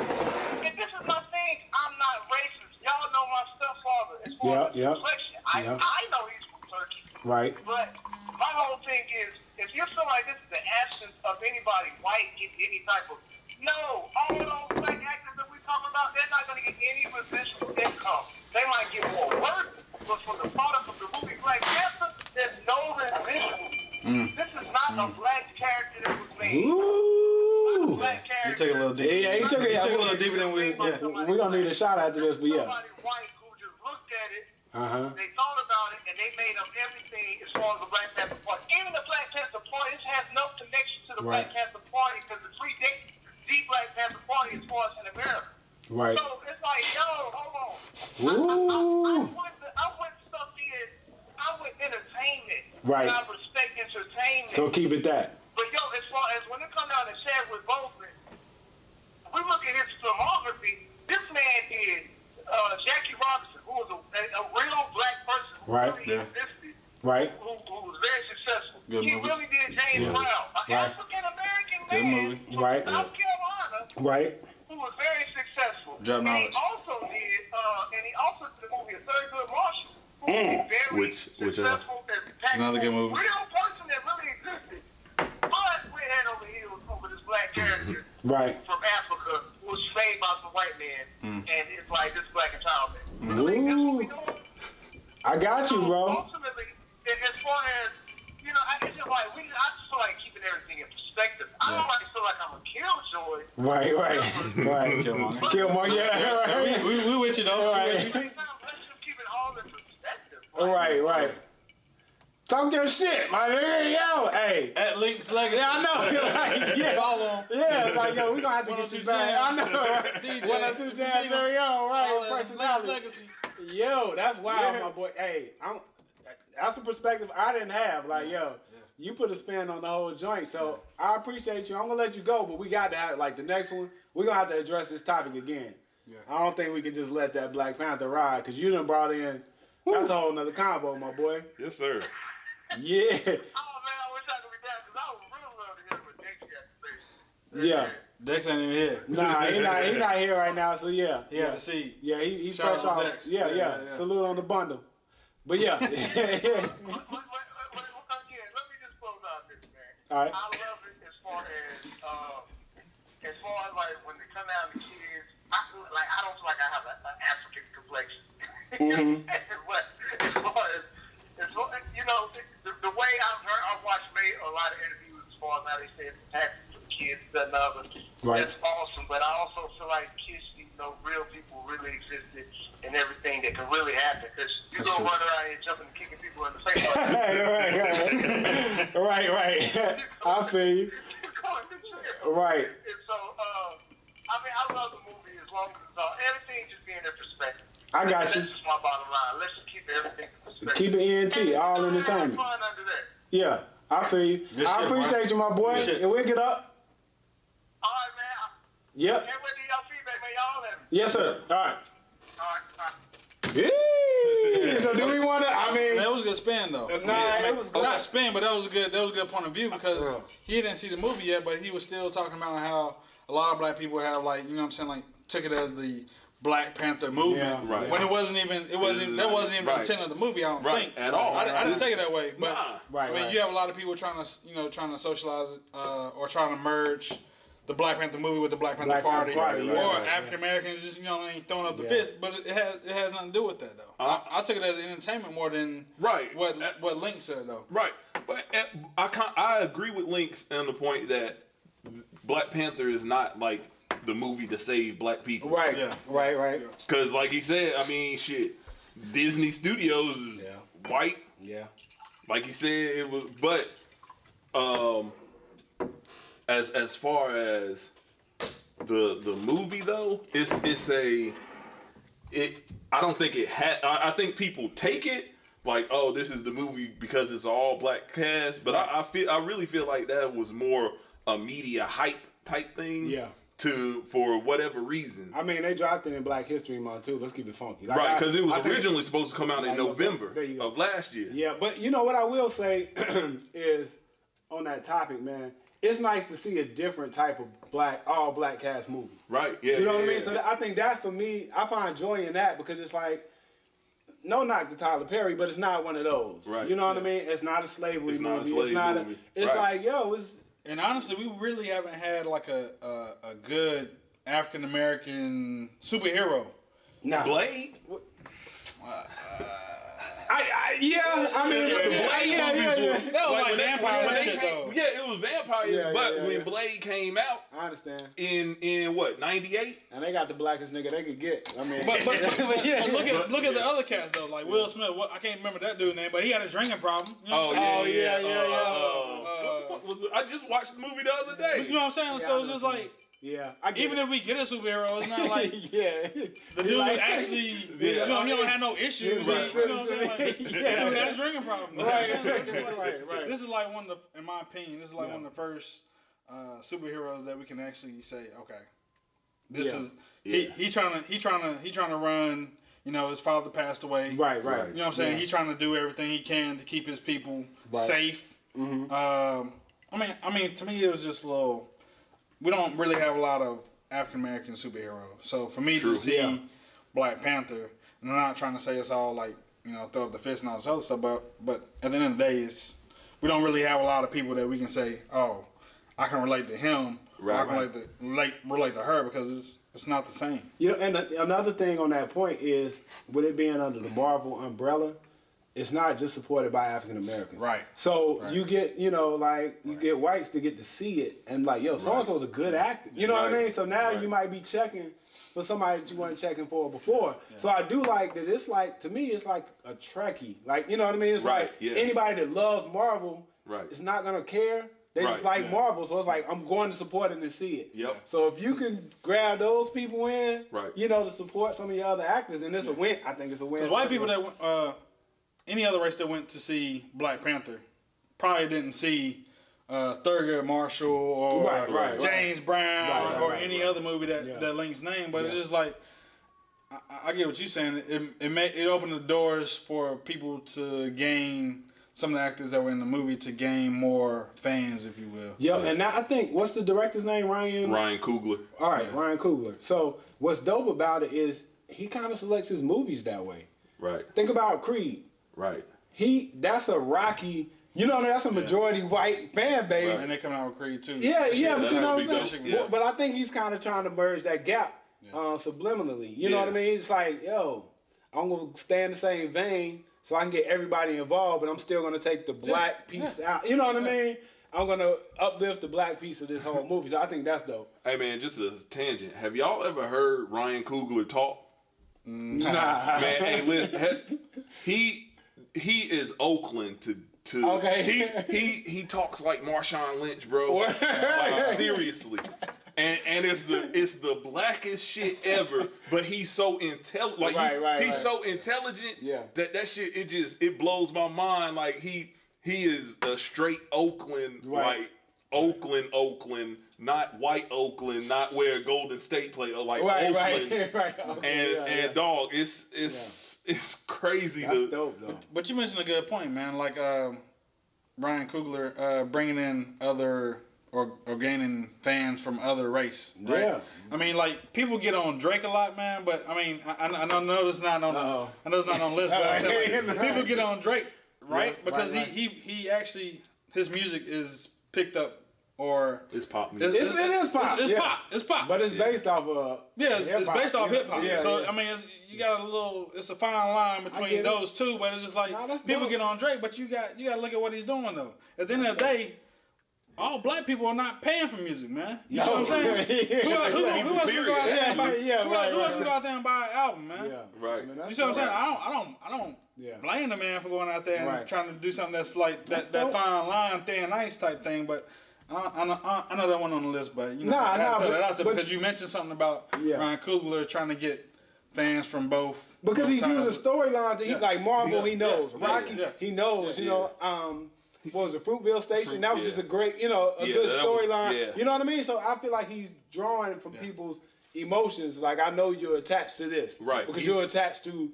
[SPEAKER 4] And this is my thing. I'm not racist. Y'all know my stepfather. As far as complexion, I know he's from Turkey.
[SPEAKER 1] Right.
[SPEAKER 4] But my whole thing is, if you feel like this is the absence of anybody white getting any type of, no, all those black actors that we talking about, they're not going to get any residual income. They might get more work, but for the product of the movie Black Panther, there's no residual. This is not a black character that was made.
[SPEAKER 1] Ooh.
[SPEAKER 4] Black character.
[SPEAKER 3] You took a little deep.
[SPEAKER 1] Yeah, he took it
[SPEAKER 3] a little deeper than we. Yeah.
[SPEAKER 1] We're gonna need a shot after this, but yeah.
[SPEAKER 4] Somebody white who just looked at it,
[SPEAKER 1] Uh-huh.
[SPEAKER 4] they thought about it, and they made up everything as far as the Black Panther Party. Even the Black Panther Party, this has no connection to the Black Panther Party because it predates the Black Panther Party as far as in America.
[SPEAKER 1] Right.
[SPEAKER 4] So it's like, yo, hold on.
[SPEAKER 1] Ooh.
[SPEAKER 4] I went stuff in. I went entertainment.
[SPEAKER 1] Right.
[SPEAKER 4] And I respect entertainment.
[SPEAKER 1] So keep it that.
[SPEAKER 4] But yo, as far as when it comes down to Chadwick Boseman, we look at his filmography. This man is Jackie Robinson, who was a real black person who really existed,
[SPEAKER 1] Right.
[SPEAKER 4] who was very successful.
[SPEAKER 3] Good
[SPEAKER 4] he
[SPEAKER 3] movie.
[SPEAKER 4] really did James Brown, an African American man
[SPEAKER 3] movie.
[SPEAKER 4] from
[SPEAKER 1] Right.
[SPEAKER 4] South Carolina,
[SPEAKER 1] Right.
[SPEAKER 4] who was very successful.
[SPEAKER 3] Job
[SPEAKER 4] and
[SPEAKER 3] knowledge.
[SPEAKER 4] he also did the movie A Thurgood Marshall, who was very
[SPEAKER 2] Which,
[SPEAKER 4] successful as
[SPEAKER 3] Another good movie.
[SPEAKER 4] real person that really existed. But we had over heels over this black character
[SPEAKER 1] Right.
[SPEAKER 4] from Africa who was made by some white man, and it's like this black entitlement.
[SPEAKER 1] Ooh. I got you, bro.
[SPEAKER 4] Ultimately, as far as, you know, it's just like, I just feel like keeping everything in perspective. I don't like to feel like I'm a killjoy.
[SPEAKER 1] Right.
[SPEAKER 3] Killmonger.
[SPEAKER 1] Killmonger, yeah, right.
[SPEAKER 3] We with you though.
[SPEAKER 1] Right.
[SPEAKER 4] Let's just keep it all in perspective.
[SPEAKER 1] Right. Talk your shit, my nigga. Yo, hey.
[SPEAKER 3] At Link's Legacy.
[SPEAKER 1] Yeah, I know. Like, yeah.
[SPEAKER 3] Follow him.
[SPEAKER 1] Yeah, it's like, yo, we gonna have to get
[SPEAKER 3] 102
[SPEAKER 1] you back. I
[SPEAKER 3] Jams.
[SPEAKER 1] know, right?
[SPEAKER 3] DJ.
[SPEAKER 1] 102 Jams, there we go, right?
[SPEAKER 3] Follow at Link's
[SPEAKER 1] Personality.
[SPEAKER 3] Legacy.
[SPEAKER 1] Yo, that's wild, my boy. Hey, that's a perspective I didn't have. Like, yo, you put a spin on the whole joint, so I appreciate you. I'm gonna let you go, but we got to have, like, the next one, we're gonna have to address this topic again.
[SPEAKER 3] Yeah.
[SPEAKER 1] I don't think we can just let that Black Panther ride, because you done brought in, that's a whole nother combo, my boy.
[SPEAKER 2] Yes, sir.
[SPEAKER 1] Yeah.
[SPEAKER 4] Oh, man, I wish I could be back because I would really love to hear what Dixie had to say.
[SPEAKER 1] Yeah.
[SPEAKER 3] Dex ain't even here.
[SPEAKER 1] Nah, he not here right now, so yeah.
[SPEAKER 3] He had to see.
[SPEAKER 1] Yeah, he's
[SPEAKER 3] Shout
[SPEAKER 1] fresh
[SPEAKER 3] out
[SPEAKER 1] off.
[SPEAKER 3] Dex.
[SPEAKER 1] Yeah.
[SPEAKER 3] Yeah.
[SPEAKER 1] Salute on the bundle. But yeah.
[SPEAKER 4] Again, let me just close out this, man.
[SPEAKER 1] All right.
[SPEAKER 4] I love it as far as like when they come out the kids. I don't feel like I have an African complexion. But as far as you know, the way I've watched a lot of interviews as far as how they say it's taxes for the kids and others.
[SPEAKER 1] Right.
[SPEAKER 4] That's awesome. But I also feel like kids, real people really existed and everything that can really happen. Because you don't run around here jumping and kicking people in the face.
[SPEAKER 1] Right. I feel you. Right.
[SPEAKER 4] And so, I love the movie as long as it's all, everything just being in perspective.
[SPEAKER 1] I got you.
[SPEAKER 4] That's just my bottom line. Let's just keep everything in perspective.
[SPEAKER 1] Keep it ENT, all entertainment.
[SPEAKER 4] Fun under that.
[SPEAKER 1] Yeah, I feel you.
[SPEAKER 3] Good
[SPEAKER 1] I
[SPEAKER 3] shit,
[SPEAKER 1] appreciate you, my boy.
[SPEAKER 3] Good shit.
[SPEAKER 1] And we'll get up.
[SPEAKER 4] All right, man.
[SPEAKER 1] Yep.
[SPEAKER 4] Can't wait to hear y'all feedback, man. Y'all have it.
[SPEAKER 1] Yes, sir. All right.
[SPEAKER 4] All right.
[SPEAKER 1] Yee. So do we want to? I mean,
[SPEAKER 3] That was a good spin though.
[SPEAKER 1] Nah, it was good.
[SPEAKER 3] Not spin, but that was a good point of view because he didn't see the movie yet, but he was still talking about how a lot of black people have took it as the Black Panther movement.
[SPEAKER 1] Yeah,
[SPEAKER 2] right.
[SPEAKER 3] When that wasn't even the intent of the movie. I don't think
[SPEAKER 2] at all.
[SPEAKER 3] I didn't take it that way, but
[SPEAKER 2] Nah.
[SPEAKER 3] I mean, you have a lot of people trying to socialize it, or trying to merge the Black Panther movie with the Black Panther Party,
[SPEAKER 1] Party,
[SPEAKER 3] or
[SPEAKER 1] right.
[SPEAKER 3] African Americans just throwing up the fist. But it has nothing to do with that though. I took it as entertainment more than what Link said though.
[SPEAKER 2] Right. But I agree with Link's on the point that Black Panther is not like the movie to save black people.
[SPEAKER 1] right.
[SPEAKER 3] Yeah.
[SPEAKER 1] Right.
[SPEAKER 2] Because like he said, I mean, shit, Disney Studios is white.
[SPEAKER 1] Yeah.
[SPEAKER 2] Like he said, it was, but as far as the movie though, I don't think it had. I think people take it like, oh, this is the movie because it's all black cast. But I really feel like that was more a media hype type thing.
[SPEAKER 1] Yeah.
[SPEAKER 2] for whatever reason.
[SPEAKER 1] I mean, they dropped it in Black History Month too. Let's keep it funky. Like,
[SPEAKER 2] Right, because it was
[SPEAKER 1] I think-
[SPEAKER 2] originally supposed to come out in
[SPEAKER 1] Like
[SPEAKER 2] November
[SPEAKER 1] there you go.
[SPEAKER 2] of last year.
[SPEAKER 1] Yeah, but you know what I will say is on that topic, man. It's nice to see a different type of all black cast movie.
[SPEAKER 2] Right, yeah.
[SPEAKER 1] You know what I
[SPEAKER 2] yeah,
[SPEAKER 1] mean? So I think that's for me. I find joy in that because it's like, no knock to Tyler Perry, but it's not one of those.
[SPEAKER 2] Right.
[SPEAKER 1] You know what I mean? It's not a slavery
[SPEAKER 2] It's
[SPEAKER 1] movie.
[SPEAKER 2] not a slave movie.
[SPEAKER 1] It's
[SPEAKER 2] Right.
[SPEAKER 1] like, yo, it's
[SPEAKER 3] And honestly, we really haven't had like a good African American superhero.
[SPEAKER 1] nah.
[SPEAKER 2] Blade?
[SPEAKER 1] I mean,
[SPEAKER 2] The Blade movies were
[SPEAKER 3] That was like
[SPEAKER 2] when they-
[SPEAKER 3] vampire
[SPEAKER 2] when they
[SPEAKER 3] shit,
[SPEAKER 2] came-
[SPEAKER 3] though.
[SPEAKER 2] Yeah, it was vampires,
[SPEAKER 1] Yeah,
[SPEAKER 2] but
[SPEAKER 1] yeah,
[SPEAKER 2] when
[SPEAKER 1] yeah.
[SPEAKER 2] Blade came out
[SPEAKER 1] I understand.
[SPEAKER 2] in what, 98?
[SPEAKER 1] And they got the blackest nigga they could get. I mean,
[SPEAKER 3] But
[SPEAKER 1] yeah.
[SPEAKER 3] look at the other cast though, like Will Smith. I can't remember that dude's name, but he had a drinking problem. You know what I'm saying?
[SPEAKER 1] yeah.
[SPEAKER 2] What the fuck was it? I just watched the movie the other day.
[SPEAKER 3] You know what I'm saying?
[SPEAKER 1] Yeah,
[SPEAKER 3] So
[SPEAKER 1] I
[SPEAKER 3] it's
[SPEAKER 1] know
[SPEAKER 3] just
[SPEAKER 1] what you
[SPEAKER 3] like,
[SPEAKER 1] Yeah, I get
[SPEAKER 3] even
[SPEAKER 1] it.
[SPEAKER 3] if we get a superhero, it's not like
[SPEAKER 1] yeah,
[SPEAKER 3] the dude actually,
[SPEAKER 2] Yeah.
[SPEAKER 3] you know, he don't have no issues.
[SPEAKER 1] Right.
[SPEAKER 3] You know what I'm saying? Like,
[SPEAKER 1] Yeah.
[SPEAKER 3] the dude had a drinking problem.
[SPEAKER 1] Right,
[SPEAKER 3] You know what I'm saying? It's like-
[SPEAKER 1] right.
[SPEAKER 3] This is like one of the, in my opinion, this is like
[SPEAKER 1] Yeah.
[SPEAKER 3] one of the first superheroes that we can actually say, okay, this
[SPEAKER 1] Yeah.
[SPEAKER 3] is
[SPEAKER 2] Yeah.
[SPEAKER 3] he trying to run. You know, his father passed away.
[SPEAKER 1] Right.
[SPEAKER 3] You know what I'm saying?
[SPEAKER 1] Yeah.
[SPEAKER 3] He's trying to do everything he can to keep his people
[SPEAKER 1] Right.
[SPEAKER 3] safe. I mean, to me, it was just a little. We don't really have a lot of African American superheroes, so for me
[SPEAKER 2] True.
[SPEAKER 3] to see
[SPEAKER 1] Yeah.
[SPEAKER 3] Black Panther, and I'm not trying to say it's all like throw up the fist and all this other stuff, but at the end of the day, we don't really have a lot of people that we can say, oh, I can relate to him, or I
[SPEAKER 2] Right.
[SPEAKER 3] can relate to her because it's not the same.
[SPEAKER 1] You know, and another thing on that point is, with it being under the Marvel umbrella, it's not just supported by African Americans.
[SPEAKER 3] Right.
[SPEAKER 1] So you get, you get whites to get to see it and like, yo, so and so's a good actor. You know what I
[SPEAKER 2] Right.
[SPEAKER 1] mean? So now you might be checking for somebody that you weren't checking for before. So I do like that. It's like, to me, it's like a Trekkie. Like, you know what I mean? It's
[SPEAKER 2] Right,
[SPEAKER 1] like
[SPEAKER 2] yeah.
[SPEAKER 1] anybody that loves Marvel
[SPEAKER 2] Right.
[SPEAKER 1] is not gonna care. They just
[SPEAKER 2] Right,
[SPEAKER 1] like
[SPEAKER 2] yeah.
[SPEAKER 1] Marvel, so it's like I'm going to support it and see it.
[SPEAKER 2] Yep.
[SPEAKER 1] So if you can grab those people in,
[SPEAKER 2] Right.
[SPEAKER 1] to support some of your other actors, and it's a win. I think it's a win.
[SPEAKER 3] Because white people that any other race that went to see Black Panther probably didn't see Thurgood Marshall or
[SPEAKER 1] Right.
[SPEAKER 3] James Brown
[SPEAKER 1] Right,
[SPEAKER 3] or
[SPEAKER 1] right,
[SPEAKER 3] any
[SPEAKER 1] right.
[SPEAKER 3] other movie that links name. But it's just like I get what you're saying. It opened the doors for people to gain some of the actors that were in the movie to gain more fans, if you will.
[SPEAKER 1] Yeah, and now I think what's the director's name? Ryan
[SPEAKER 2] Coogler.
[SPEAKER 1] All right, Ryan Coogler. So what's dope about it is he kind of selects his movies that way.
[SPEAKER 2] Right.
[SPEAKER 1] Think about Creed.
[SPEAKER 2] Right.
[SPEAKER 1] That's a Rocky. That's a majority white fan base.
[SPEAKER 3] And they come out with Creed too.
[SPEAKER 1] Yeah, but you know
[SPEAKER 2] that'd
[SPEAKER 1] what
[SPEAKER 2] be
[SPEAKER 1] I'm
[SPEAKER 2] dope.
[SPEAKER 1] saying?
[SPEAKER 2] Yeah.
[SPEAKER 1] But I think he's kind of trying to merge that gap subliminally. You know what I mean? It's like, yo, I'm going to stay in the same vein so I can get everybody involved, but I'm still going to take the black piece out. You know what I mean? I'm going to uplift the black piece of this whole movie. So I think that's dope.
[SPEAKER 2] Hey man, just a tangent. Have y'all ever heard Ryan Coogler talk?
[SPEAKER 1] Nah.
[SPEAKER 2] Man, hey, listen, he is Oakland to
[SPEAKER 1] Okay.
[SPEAKER 2] he talks like Marshawn Lynch, bro. Like seriously. And it's the blackest shit ever, but he's so intelligent. Like he's so intelligent
[SPEAKER 1] Yeah.
[SPEAKER 2] that shit it blows my mind. Like he is a straight Oakland,
[SPEAKER 1] Right.
[SPEAKER 2] like Oakland, not white Oakland, not where Golden State play, like Oakland.
[SPEAKER 1] Right. Okay,
[SPEAKER 2] And dog, it's crazy.
[SPEAKER 1] That's dope, though.
[SPEAKER 3] But you mentioned a good point, man. Like Ryan Coogler bringing in other or gaining fans from other race, right?
[SPEAKER 1] Yeah.
[SPEAKER 3] I mean, like people get on Drake a lot, man. But I mean, I know it's not on. I know it's not on the list, but I'm saying, like, people get on Drake, right?
[SPEAKER 1] Yeah,
[SPEAKER 3] because
[SPEAKER 1] right.
[SPEAKER 3] he actually his music is picked up or
[SPEAKER 2] It's pop music.
[SPEAKER 1] It is pop.
[SPEAKER 3] It's
[SPEAKER 1] yeah.
[SPEAKER 3] pop. It's pop.
[SPEAKER 1] But it's based off of
[SPEAKER 3] Yeah, it's
[SPEAKER 1] hip-hop.
[SPEAKER 3] based off hip hop.
[SPEAKER 1] Yeah,
[SPEAKER 3] So
[SPEAKER 1] yeah.
[SPEAKER 3] I mean, you got a little. It's a fine line
[SPEAKER 1] get
[SPEAKER 3] between
[SPEAKER 1] it.
[SPEAKER 3] those two, but it's just like
[SPEAKER 1] Nah, that's
[SPEAKER 3] people
[SPEAKER 1] dope.
[SPEAKER 3] get on Drake, but you got to look at what he's doing though. At the end of the day, all black people are not paying for music, man. You see what I'm saying?
[SPEAKER 1] Yeah.
[SPEAKER 3] Who else can go out there and buy?
[SPEAKER 1] Yeah,
[SPEAKER 3] Who
[SPEAKER 1] right,
[SPEAKER 3] else
[SPEAKER 1] right.
[SPEAKER 3] can go out there and buy an album, man?
[SPEAKER 1] Yeah.
[SPEAKER 2] Right.
[SPEAKER 1] I mean, that's
[SPEAKER 3] You see what I'm saying?
[SPEAKER 1] dope.
[SPEAKER 3] I don't
[SPEAKER 1] Yeah.
[SPEAKER 3] blame the man for going out there and
[SPEAKER 1] Right.
[SPEAKER 3] trying to do something that's like that
[SPEAKER 1] dope.
[SPEAKER 3] fine line, thin ice type thing, but. I know that one on the list, but I
[SPEAKER 1] Nah,
[SPEAKER 3] had to throw that out there
[SPEAKER 1] but-
[SPEAKER 3] because you mentioned something about
[SPEAKER 1] Yeah.
[SPEAKER 3] Ryan Coogler trying to get fans from both.
[SPEAKER 1] Because
[SPEAKER 3] both
[SPEAKER 1] he's
[SPEAKER 3] sides.
[SPEAKER 1] using storylines that he like Marvel, he knows.
[SPEAKER 3] Yeah.
[SPEAKER 1] Rocky,
[SPEAKER 3] Yeah.
[SPEAKER 1] he knows.
[SPEAKER 3] Yeah.
[SPEAKER 1] You know, what was it, Fruitvale Station? That was just a great, good
[SPEAKER 2] that was-
[SPEAKER 1] storyline.
[SPEAKER 2] yeah.
[SPEAKER 1] You know what I mean? So I feel like he's drawing from people's emotions. Like, I know you're attached to this,
[SPEAKER 2] Right.
[SPEAKER 1] Because you're attached to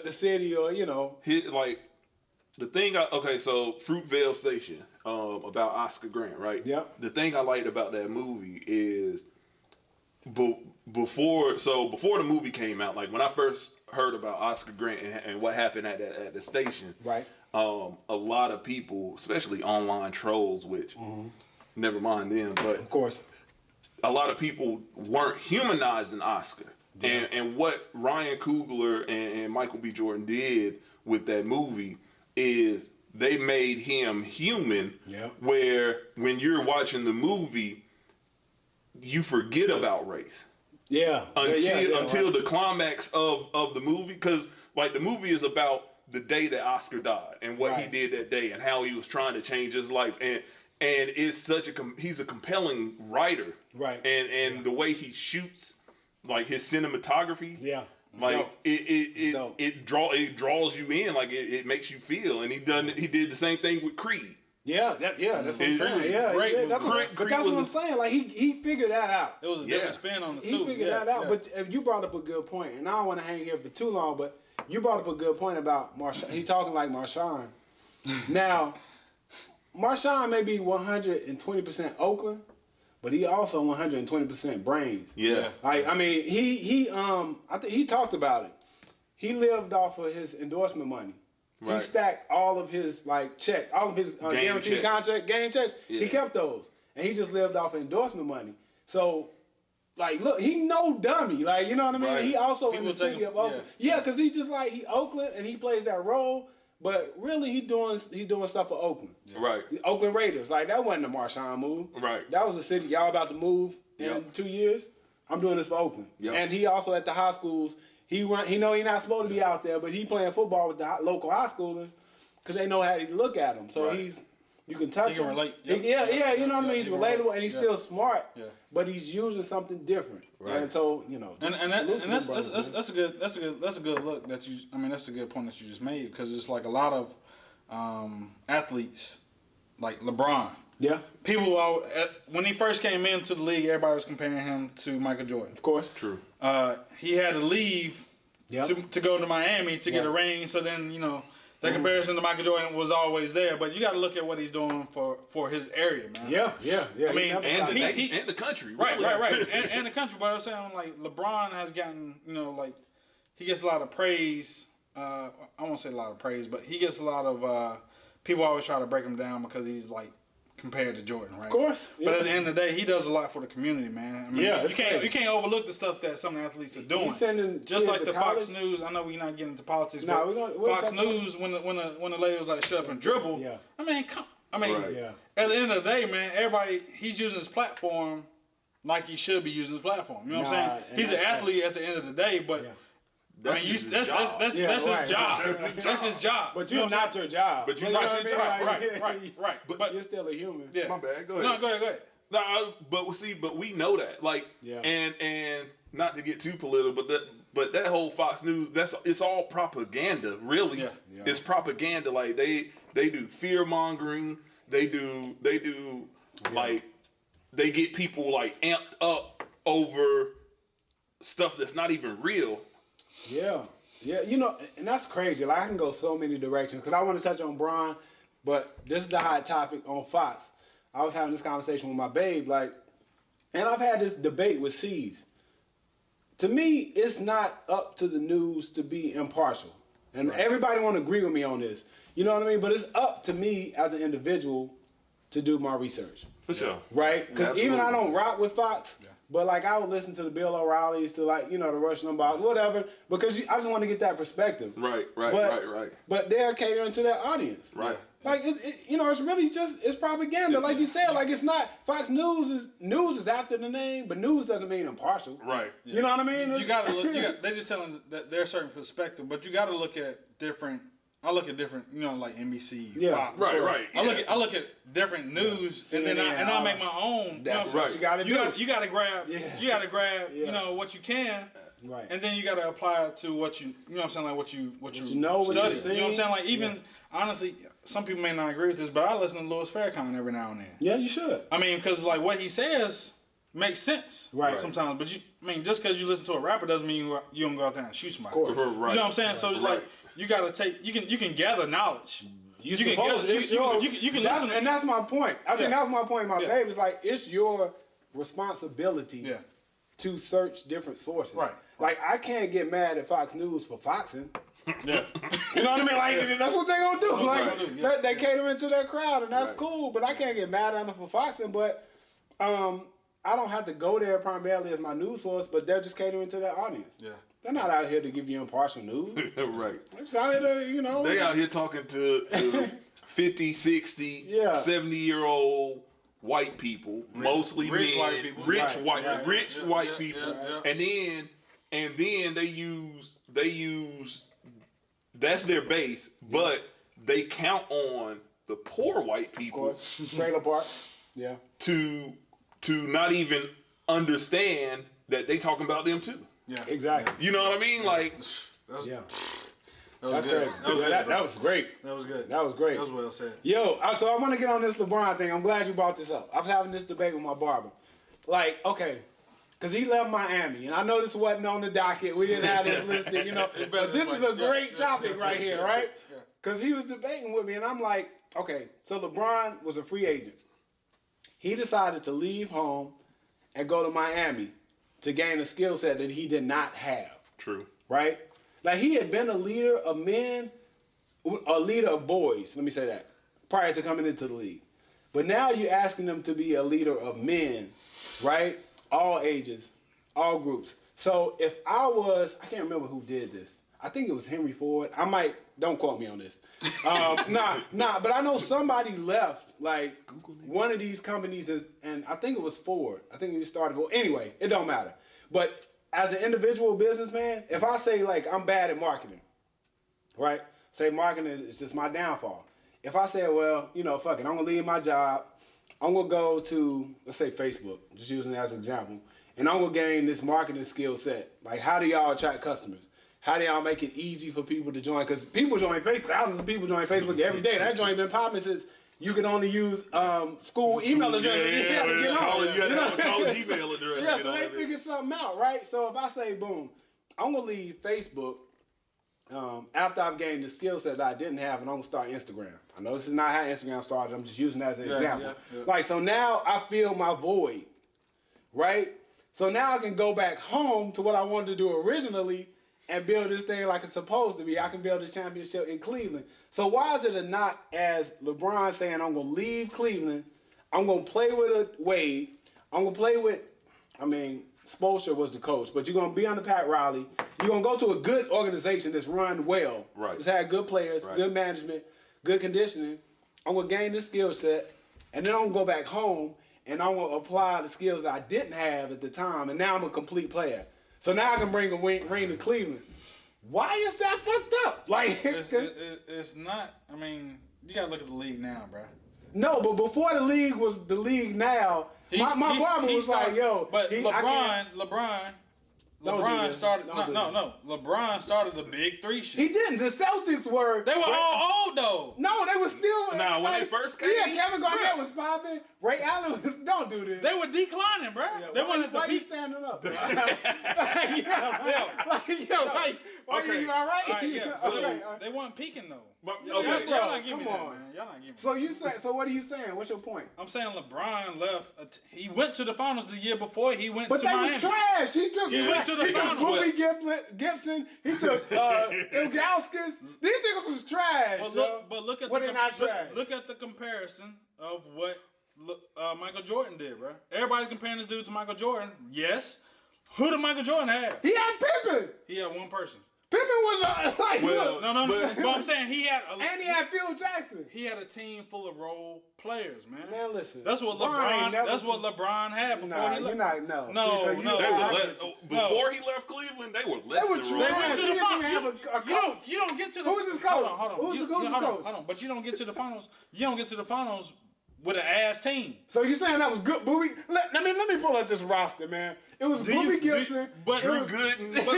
[SPEAKER 1] the city, or
[SPEAKER 2] Like the thing. So Fruitvale Station, about Oscar Grant, right?
[SPEAKER 1] Yeah.
[SPEAKER 2] The thing I liked about that movie is, before the movie came out, like when I first heard about Oscar Grant and what happened at the station,
[SPEAKER 1] Right.
[SPEAKER 2] A lot of people, especially online trolls, which never mind them, but
[SPEAKER 1] Of course.
[SPEAKER 2] a lot of people weren't humanizing Oscar. Yeah. And what Ryan Coogler and Michael B. Jordan did with that movie is they made him human.
[SPEAKER 1] Yeah.
[SPEAKER 2] Where when you're watching the movie, you forget about race.
[SPEAKER 1] Yeah.
[SPEAKER 2] Until
[SPEAKER 1] right.
[SPEAKER 2] the climax of the movie, because like the movie is about the day that Oscar died and what he
[SPEAKER 1] Right.
[SPEAKER 2] did that day and how he was trying to change his life, and it's such he's a compelling writer,
[SPEAKER 1] Right.
[SPEAKER 2] And the way he shoots, like his cinematography,
[SPEAKER 1] Yeah.
[SPEAKER 2] like
[SPEAKER 1] Dope.
[SPEAKER 2] it draws you in, like it makes you feel, and he did the same thing with Creed.
[SPEAKER 1] Yeah, that's what I'm saying.
[SPEAKER 3] Great movie.
[SPEAKER 1] That's
[SPEAKER 2] Creed
[SPEAKER 1] what I'm
[SPEAKER 2] was
[SPEAKER 1] saying. Like he figured that out.
[SPEAKER 3] It was a different spin on it
[SPEAKER 1] He
[SPEAKER 3] too.
[SPEAKER 1] figured that out. But you brought up a good point, and I don't want to hang here for too long. But you brought up a good point about Marshawn. He's talking like Marshawn. Now, Marshawn may be 120% Oakland, but he also 120% brains.
[SPEAKER 2] Yeah.
[SPEAKER 1] Like, I mean, I think he talked about it. He lived off of his endorsement money.
[SPEAKER 2] Right.
[SPEAKER 1] He stacked all of his check, all of his guaranteed
[SPEAKER 2] checks.
[SPEAKER 1] contract, game checks.
[SPEAKER 2] Yeah.
[SPEAKER 1] He kept those, and he just lived off of endorsement money. So, like, look, he no dummy. Like, you know what I mean?
[SPEAKER 2] Right.
[SPEAKER 1] He also in
[SPEAKER 3] People
[SPEAKER 1] the city
[SPEAKER 3] take-
[SPEAKER 1] of Oakland. Yeah, because he just he Oakland, and he plays that role. But really, he doing stuff for Oakland.
[SPEAKER 2] Right.
[SPEAKER 1] The Oakland Raiders. Like, that wasn't a Marshawn move.
[SPEAKER 2] Right.
[SPEAKER 1] That was the city. Y'all about to move in
[SPEAKER 2] Yep.
[SPEAKER 1] 2 years. I'm doing this for Oakland.
[SPEAKER 2] Yep.
[SPEAKER 1] And he also at the high schools. He know he's not supposed to be out there, but he playing football with the local high schoolers because they know how to look at him. So
[SPEAKER 2] Right.
[SPEAKER 1] you can touch
[SPEAKER 3] He can
[SPEAKER 1] him.
[SPEAKER 3] relate.
[SPEAKER 1] Yeah, you know what I mean. He's
[SPEAKER 3] he can
[SPEAKER 1] relatable
[SPEAKER 3] relate.
[SPEAKER 1] and he's
[SPEAKER 3] Yeah.
[SPEAKER 1] still smart.
[SPEAKER 3] Yeah.
[SPEAKER 1] But he's using something different.
[SPEAKER 2] Right.
[SPEAKER 1] And so
[SPEAKER 3] And
[SPEAKER 1] just
[SPEAKER 3] and
[SPEAKER 1] salute to
[SPEAKER 3] that's
[SPEAKER 1] them brothers, man.
[SPEAKER 3] a good look that you. I mean, that's a good point that you just made, because it's like a lot of athletes, like LeBron.
[SPEAKER 1] Yeah,
[SPEAKER 3] People when he first came into the league, everybody was comparing him to Michael Jordan.
[SPEAKER 1] of course.
[SPEAKER 2] True.
[SPEAKER 3] He had to leave
[SPEAKER 1] Yep.
[SPEAKER 3] to go to Miami to get a ring. So then the comparison to Michael Jordan was always there. But you got to look at what he's doing for his area, man.
[SPEAKER 1] Yeah.
[SPEAKER 3] I
[SPEAKER 1] He
[SPEAKER 3] mean,
[SPEAKER 1] never
[SPEAKER 2] And
[SPEAKER 1] stopped.
[SPEAKER 2] and the country.
[SPEAKER 3] Right,
[SPEAKER 2] really.
[SPEAKER 3] right. And the country. But I was saying, like, LeBron has gotten, like, he gets a lot of praise. I won't say a lot of praise, but he gets a lot of people always try to break him down because he's like compared to Jordan, right?
[SPEAKER 1] Of course.
[SPEAKER 3] But
[SPEAKER 1] yeah.
[SPEAKER 3] at the end of the day, he does a lot for the community, man. I mean,
[SPEAKER 1] Yeah,
[SPEAKER 3] you
[SPEAKER 1] it's
[SPEAKER 3] can't
[SPEAKER 1] crazy.
[SPEAKER 3] you can't overlook the stuff that some athletes are doing.
[SPEAKER 1] He's sending
[SPEAKER 3] Just
[SPEAKER 1] kids
[SPEAKER 3] like
[SPEAKER 1] to
[SPEAKER 3] the Fox
[SPEAKER 1] college.
[SPEAKER 3] News. I know we're not getting into politics,
[SPEAKER 1] Nah,
[SPEAKER 3] but
[SPEAKER 1] we'll
[SPEAKER 3] Fox
[SPEAKER 1] touch on it.
[SPEAKER 3] News when the lady was like, "Shut up and dribble."
[SPEAKER 1] Yeah.
[SPEAKER 3] I mean,
[SPEAKER 2] Right.
[SPEAKER 1] Yeah.
[SPEAKER 3] at the end of the day, man, he's using his platform like he should be using his platform. You know what
[SPEAKER 1] Nah,
[SPEAKER 3] I'm
[SPEAKER 1] and
[SPEAKER 3] saying? He's an
[SPEAKER 1] that's-
[SPEAKER 3] athlete at the end of the day, but.
[SPEAKER 1] Yeah.
[SPEAKER 3] I mean,
[SPEAKER 2] just his
[SPEAKER 3] that's
[SPEAKER 2] job.
[SPEAKER 3] that's
[SPEAKER 1] Yeah,
[SPEAKER 3] his
[SPEAKER 1] right.
[SPEAKER 3] job. That's his job.
[SPEAKER 1] But
[SPEAKER 3] You know
[SPEAKER 1] you're
[SPEAKER 3] what I'm
[SPEAKER 1] not your job.
[SPEAKER 2] But you're
[SPEAKER 1] You know
[SPEAKER 2] not
[SPEAKER 1] what
[SPEAKER 2] your
[SPEAKER 1] I mean?
[SPEAKER 2] job.
[SPEAKER 1] Like,
[SPEAKER 3] right. But
[SPEAKER 1] you're still a human.
[SPEAKER 3] yeah.
[SPEAKER 2] My bad. Go ahead.
[SPEAKER 3] No, go ahead.
[SPEAKER 2] No, but we know that, like,
[SPEAKER 1] Yeah.
[SPEAKER 2] and not to get too political, but that whole Fox News, it's all propaganda, really.
[SPEAKER 3] Yeah.
[SPEAKER 1] Yeah.
[SPEAKER 2] It's propaganda. Like they do fear mongering. They do like they get people like amped up over stuff that's not even real.
[SPEAKER 1] Yeah. Yeah, and that's crazy. Like, I can go so many directions because I want to touch on Bron, but this is the hot topic on Fox. I was having this conversation with my babe, like, and I've had this debate with C's. To me, it's not up to the news to be impartial. And everybody want to agree with me on this. You know what I mean? But it's up to me as an individual to do my research.
[SPEAKER 2] For sure.
[SPEAKER 1] Right? Because even I
[SPEAKER 2] Absolutely.
[SPEAKER 1] don't rock with Fox, but like I would listen to the Bill O'Reillys, to like, the Rush Limbaugh, whatever, because I just want to get that perspective.
[SPEAKER 2] Right.
[SPEAKER 1] But they're catering to their audience.
[SPEAKER 2] Right.
[SPEAKER 1] Like, it's really it's propaganda. Like you said, like it's not, Fox News is after the name, but news doesn't mean impartial.
[SPEAKER 2] Right.
[SPEAKER 1] You know what I mean?
[SPEAKER 3] You gotta look. They're just telling that there's certain perspective, but you gotta look at different. I look at different, like NBC,
[SPEAKER 1] Yeah,
[SPEAKER 3] Fox.
[SPEAKER 2] Right,
[SPEAKER 1] Sure.
[SPEAKER 2] right.
[SPEAKER 3] I look at different news, and then I make my own.
[SPEAKER 1] That's
[SPEAKER 2] right.
[SPEAKER 1] what you gotta do.
[SPEAKER 3] You gotta grab.
[SPEAKER 1] Yeah.
[SPEAKER 3] You gotta grab.
[SPEAKER 1] Yeah.
[SPEAKER 3] What you can.
[SPEAKER 1] Right.
[SPEAKER 3] And then you gotta apply it to what you. You know what I'm saying? Like what you
[SPEAKER 1] know, what
[SPEAKER 3] study.
[SPEAKER 1] you've
[SPEAKER 3] You know what I'm
[SPEAKER 1] seen.
[SPEAKER 3] saying? Like even honestly, some people may not agree with this, but I listen to Louis Farrakhan every now and then.
[SPEAKER 1] Yeah, you should.
[SPEAKER 3] I mean, because like what he says makes sense,
[SPEAKER 1] Right.
[SPEAKER 3] Sometimes, but just because you listen to a rapper doesn't mean you don't go out there and shoot somebody.
[SPEAKER 1] Of course.
[SPEAKER 2] Right.
[SPEAKER 3] You know what I'm saying? So it's like you gotta take. You can gather knowledge.
[SPEAKER 1] You
[SPEAKER 3] can
[SPEAKER 1] suppose
[SPEAKER 3] gather-
[SPEAKER 1] it's
[SPEAKER 3] you
[SPEAKER 1] your,
[SPEAKER 3] can
[SPEAKER 1] that's-
[SPEAKER 3] listen.
[SPEAKER 1] and that's my point. I think
[SPEAKER 3] Yeah.
[SPEAKER 1] that was my point, my
[SPEAKER 3] Yeah.
[SPEAKER 1] babe. It's like it's your responsibility
[SPEAKER 3] Yeah.
[SPEAKER 1] to search different sources.
[SPEAKER 3] Right.
[SPEAKER 1] Like I can't get mad at Fox News for foxing.
[SPEAKER 3] Yeah.
[SPEAKER 1] You know what I mean? Like that's what they gonna do.
[SPEAKER 3] what they
[SPEAKER 1] Like
[SPEAKER 3] gonna do, yeah.
[SPEAKER 1] they catering to their crowd, and that's
[SPEAKER 2] Right.
[SPEAKER 1] cool. But I can't get mad at them for foxing. But I don't have to go there primarily as my news source. But they're just catering to their audience.
[SPEAKER 3] Yeah.
[SPEAKER 1] They're not out here to give you impartial news.
[SPEAKER 2] Right.
[SPEAKER 1] They're just out here to, you know.
[SPEAKER 2] They out here talking to 50, 60,
[SPEAKER 1] Yeah.
[SPEAKER 2] 70-year-old white people, mostly
[SPEAKER 3] rich
[SPEAKER 2] men,
[SPEAKER 3] white people.
[SPEAKER 2] rich
[SPEAKER 1] Right,
[SPEAKER 2] white,
[SPEAKER 1] right.
[SPEAKER 2] rich
[SPEAKER 3] Yeah,
[SPEAKER 2] white
[SPEAKER 3] yeah,
[SPEAKER 2] people,
[SPEAKER 3] yeah.
[SPEAKER 2] and then they use that's their base, but they count on the poor white
[SPEAKER 1] Of
[SPEAKER 2] people
[SPEAKER 1] course. Trailer park. Yeah.
[SPEAKER 2] to not even understand that they talking about them too.
[SPEAKER 3] Yeah.
[SPEAKER 1] Exactly.
[SPEAKER 2] You know what I mean? Like,
[SPEAKER 3] That's,
[SPEAKER 1] Yeah.
[SPEAKER 3] that was
[SPEAKER 1] That's
[SPEAKER 3] good.
[SPEAKER 1] great.
[SPEAKER 3] That was good.
[SPEAKER 1] That
[SPEAKER 3] bro.
[SPEAKER 1] was great.
[SPEAKER 3] That was good.
[SPEAKER 1] That was great.
[SPEAKER 3] That was well said.
[SPEAKER 1] Yo, so I want to get on this LeBron thing. I'm glad you brought this up. I was having this debate with my barber. Like, okay, because he left Miami, and I know this wasn't on the docket. We didn't have this listed, you know.
[SPEAKER 3] better
[SPEAKER 1] But this
[SPEAKER 3] this
[SPEAKER 1] is
[SPEAKER 3] way.
[SPEAKER 1] a great
[SPEAKER 3] Yeah,
[SPEAKER 1] topic
[SPEAKER 3] yeah,
[SPEAKER 1] right
[SPEAKER 3] yeah,
[SPEAKER 1] here,
[SPEAKER 3] yeah,
[SPEAKER 1] right?
[SPEAKER 3] yeah.
[SPEAKER 1] Because he was debating with me, and I'm like, okay, so LeBron was a free agent. He decided to leave home and go to Miami to gain a skill set that he did not have.
[SPEAKER 2] true.
[SPEAKER 1] Right? Like he had been a leader of men, a leader of boys, let me say that, prior to coming into the league. But now you're asking them to be a leader of men, right? All ages, all groups. So if I can't remember who did this. I think it was Henry Ford. Don't quote me on this. But I know somebody left, like, one of these companies, and I think it was Ford. I think he started Ford. Anyway, it don't matter. But as an individual businessman, if I say, like, I'm bad at marketing, right? Say marketing is just my downfall. If I say, well, you know, fuck it, I'm going to leave my job. I'm going to go to, let's say Facebook, just using that as an example, and I'm going to gain this marketing skill set. Like, how do y'all attract customers? How do y'all make it easy for people to join? Because people join Facebook, thousands of people join Facebook every day. That joint been popping since you could only use school email addresses.
[SPEAKER 2] You had to have a college email address.
[SPEAKER 1] Yeah, so they figured something out, right? So if I say, boom, I'm going to leave Facebook after I've gained the skill set that I didn't have, and I'm going to start Instagram. I know this is not how Instagram started. I'm just using that as an example.
[SPEAKER 3] yeah.
[SPEAKER 1] Like, so now I feel my void, right? So now I can go back home to what I wanted to do originally and build this thing like it's supposed to be. I can build a championship in Cleveland. So why is it a knock as LeBron saying, I'm going to leave Cleveland, I'm going to play with Wade, I'm going to play with, Spoelstra was the coach, but you're going to be under Pat Riley. You're going to go to a good organization that's run well.
[SPEAKER 2] Right.
[SPEAKER 1] It's had good players,
[SPEAKER 2] Right.
[SPEAKER 1] good management, good conditioning. I'm going to gain this skill set, and then I'm going to go back home, and I'm going to apply the skills that I didn't have at the time, and now I'm a complete player. So now I can bring a ring to Cleveland. Why is that fucked up? Like,
[SPEAKER 3] It's not. I mean, you gotta look at the league now, bro.
[SPEAKER 1] no, but before the league was the league now, my barber was like, yo.
[SPEAKER 3] But
[SPEAKER 1] I can't- Don't do
[SPEAKER 3] LeBron
[SPEAKER 1] this.
[SPEAKER 3] started.
[SPEAKER 1] Don't do
[SPEAKER 3] No. LeBron started the big three shit.
[SPEAKER 1] He didn't. The Celtics were.
[SPEAKER 3] They were all old though.
[SPEAKER 1] No, they were still.
[SPEAKER 2] Nah, when they first came?
[SPEAKER 1] Yeah, Kevin Garnett was popping. Ray Allen was. Don't do this.
[SPEAKER 3] They were declining, bro. They weren't at the
[SPEAKER 1] Why you
[SPEAKER 3] peak.
[SPEAKER 1] standing up? Why
[SPEAKER 2] Okay.
[SPEAKER 1] you all right?
[SPEAKER 3] All right, yeah. So
[SPEAKER 1] Okay.
[SPEAKER 3] they weren't peaking though.
[SPEAKER 2] But,
[SPEAKER 3] Y'all
[SPEAKER 2] okay.
[SPEAKER 3] not giving me
[SPEAKER 1] Come
[SPEAKER 3] that,
[SPEAKER 1] on.
[SPEAKER 3] man. Y'all not giving me.
[SPEAKER 1] So you say. So what are you saying? What's your point?
[SPEAKER 3] I'm saying LeBron left. He went to the finals the year before he went
[SPEAKER 1] But
[SPEAKER 3] to
[SPEAKER 1] they
[SPEAKER 3] Miami.
[SPEAKER 1] was trash. He took.
[SPEAKER 3] He went to the
[SPEAKER 1] he took
[SPEAKER 3] finals,
[SPEAKER 1] Boobie Gibson. He took Ilgauskas. These niggas was trash.
[SPEAKER 3] But look at
[SPEAKER 1] What
[SPEAKER 3] the
[SPEAKER 1] they not trash?
[SPEAKER 3] look at the comparison of what Michael Jordan did, bro. Everybody's comparing this dude to Michael Jordan. Yes. Who did Michael Jordan have?
[SPEAKER 1] He had Pippen.
[SPEAKER 3] He had one person.
[SPEAKER 1] Pippen was like,
[SPEAKER 2] Well,
[SPEAKER 1] look,
[SPEAKER 3] No.
[SPEAKER 2] But-
[SPEAKER 3] But I'm saying he had
[SPEAKER 1] and he had Phil Jackson.
[SPEAKER 3] he had a team full of role players, man.
[SPEAKER 1] Man, listen.
[SPEAKER 3] That's what
[SPEAKER 1] Brian
[SPEAKER 3] LeBron.
[SPEAKER 1] never-
[SPEAKER 3] That's what LeBron had before
[SPEAKER 1] Nah,
[SPEAKER 3] he
[SPEAKER 1] you're
[SPEAKER 3] left.
[SPEAKER 1] not. No.
[SPEAKER 3] No,
[SPEAKER 1] See, so you-
[SPEAKER 3] no.
[SPEAKER 2] They were
[SPEAKER 1] I-
[SPEAKER 2] before he left Cleveland, they were less
[SPEAKER 1] They were
[SPEAKER 2] than
[SPEAKER 1] trash.
[SPEAKER 3] They
[SPEAKER 2] Roy.
[SPEAKER 3] went to
[SPEAKER 1] He
[SPEAKER 3] the
[SPEAKER 1] didn't
[SPEAKER 3] finals.
[SPEAKER 1] even have a coach.
[SPEAKER 3] You don't get to the.
[SPEAKER 1] Who's his
[SPEAKER 3] Hold
[SPEAKER 1] coach?
[SPEAKER 3] on.
[SPEAKER 1] Who's the coach?
[SPEAKER 3] Hold on. But you don't get to the finals. You don't get to the finals with an ass team.
[SPEAKER 1] So you saying that was good, Boobie? Let me pull up this roster, man. It was Boobie Gibson.
[SPEAKER 3] But
[SPEAKER 2] Drew Gooden.
[SPEAKER 3] But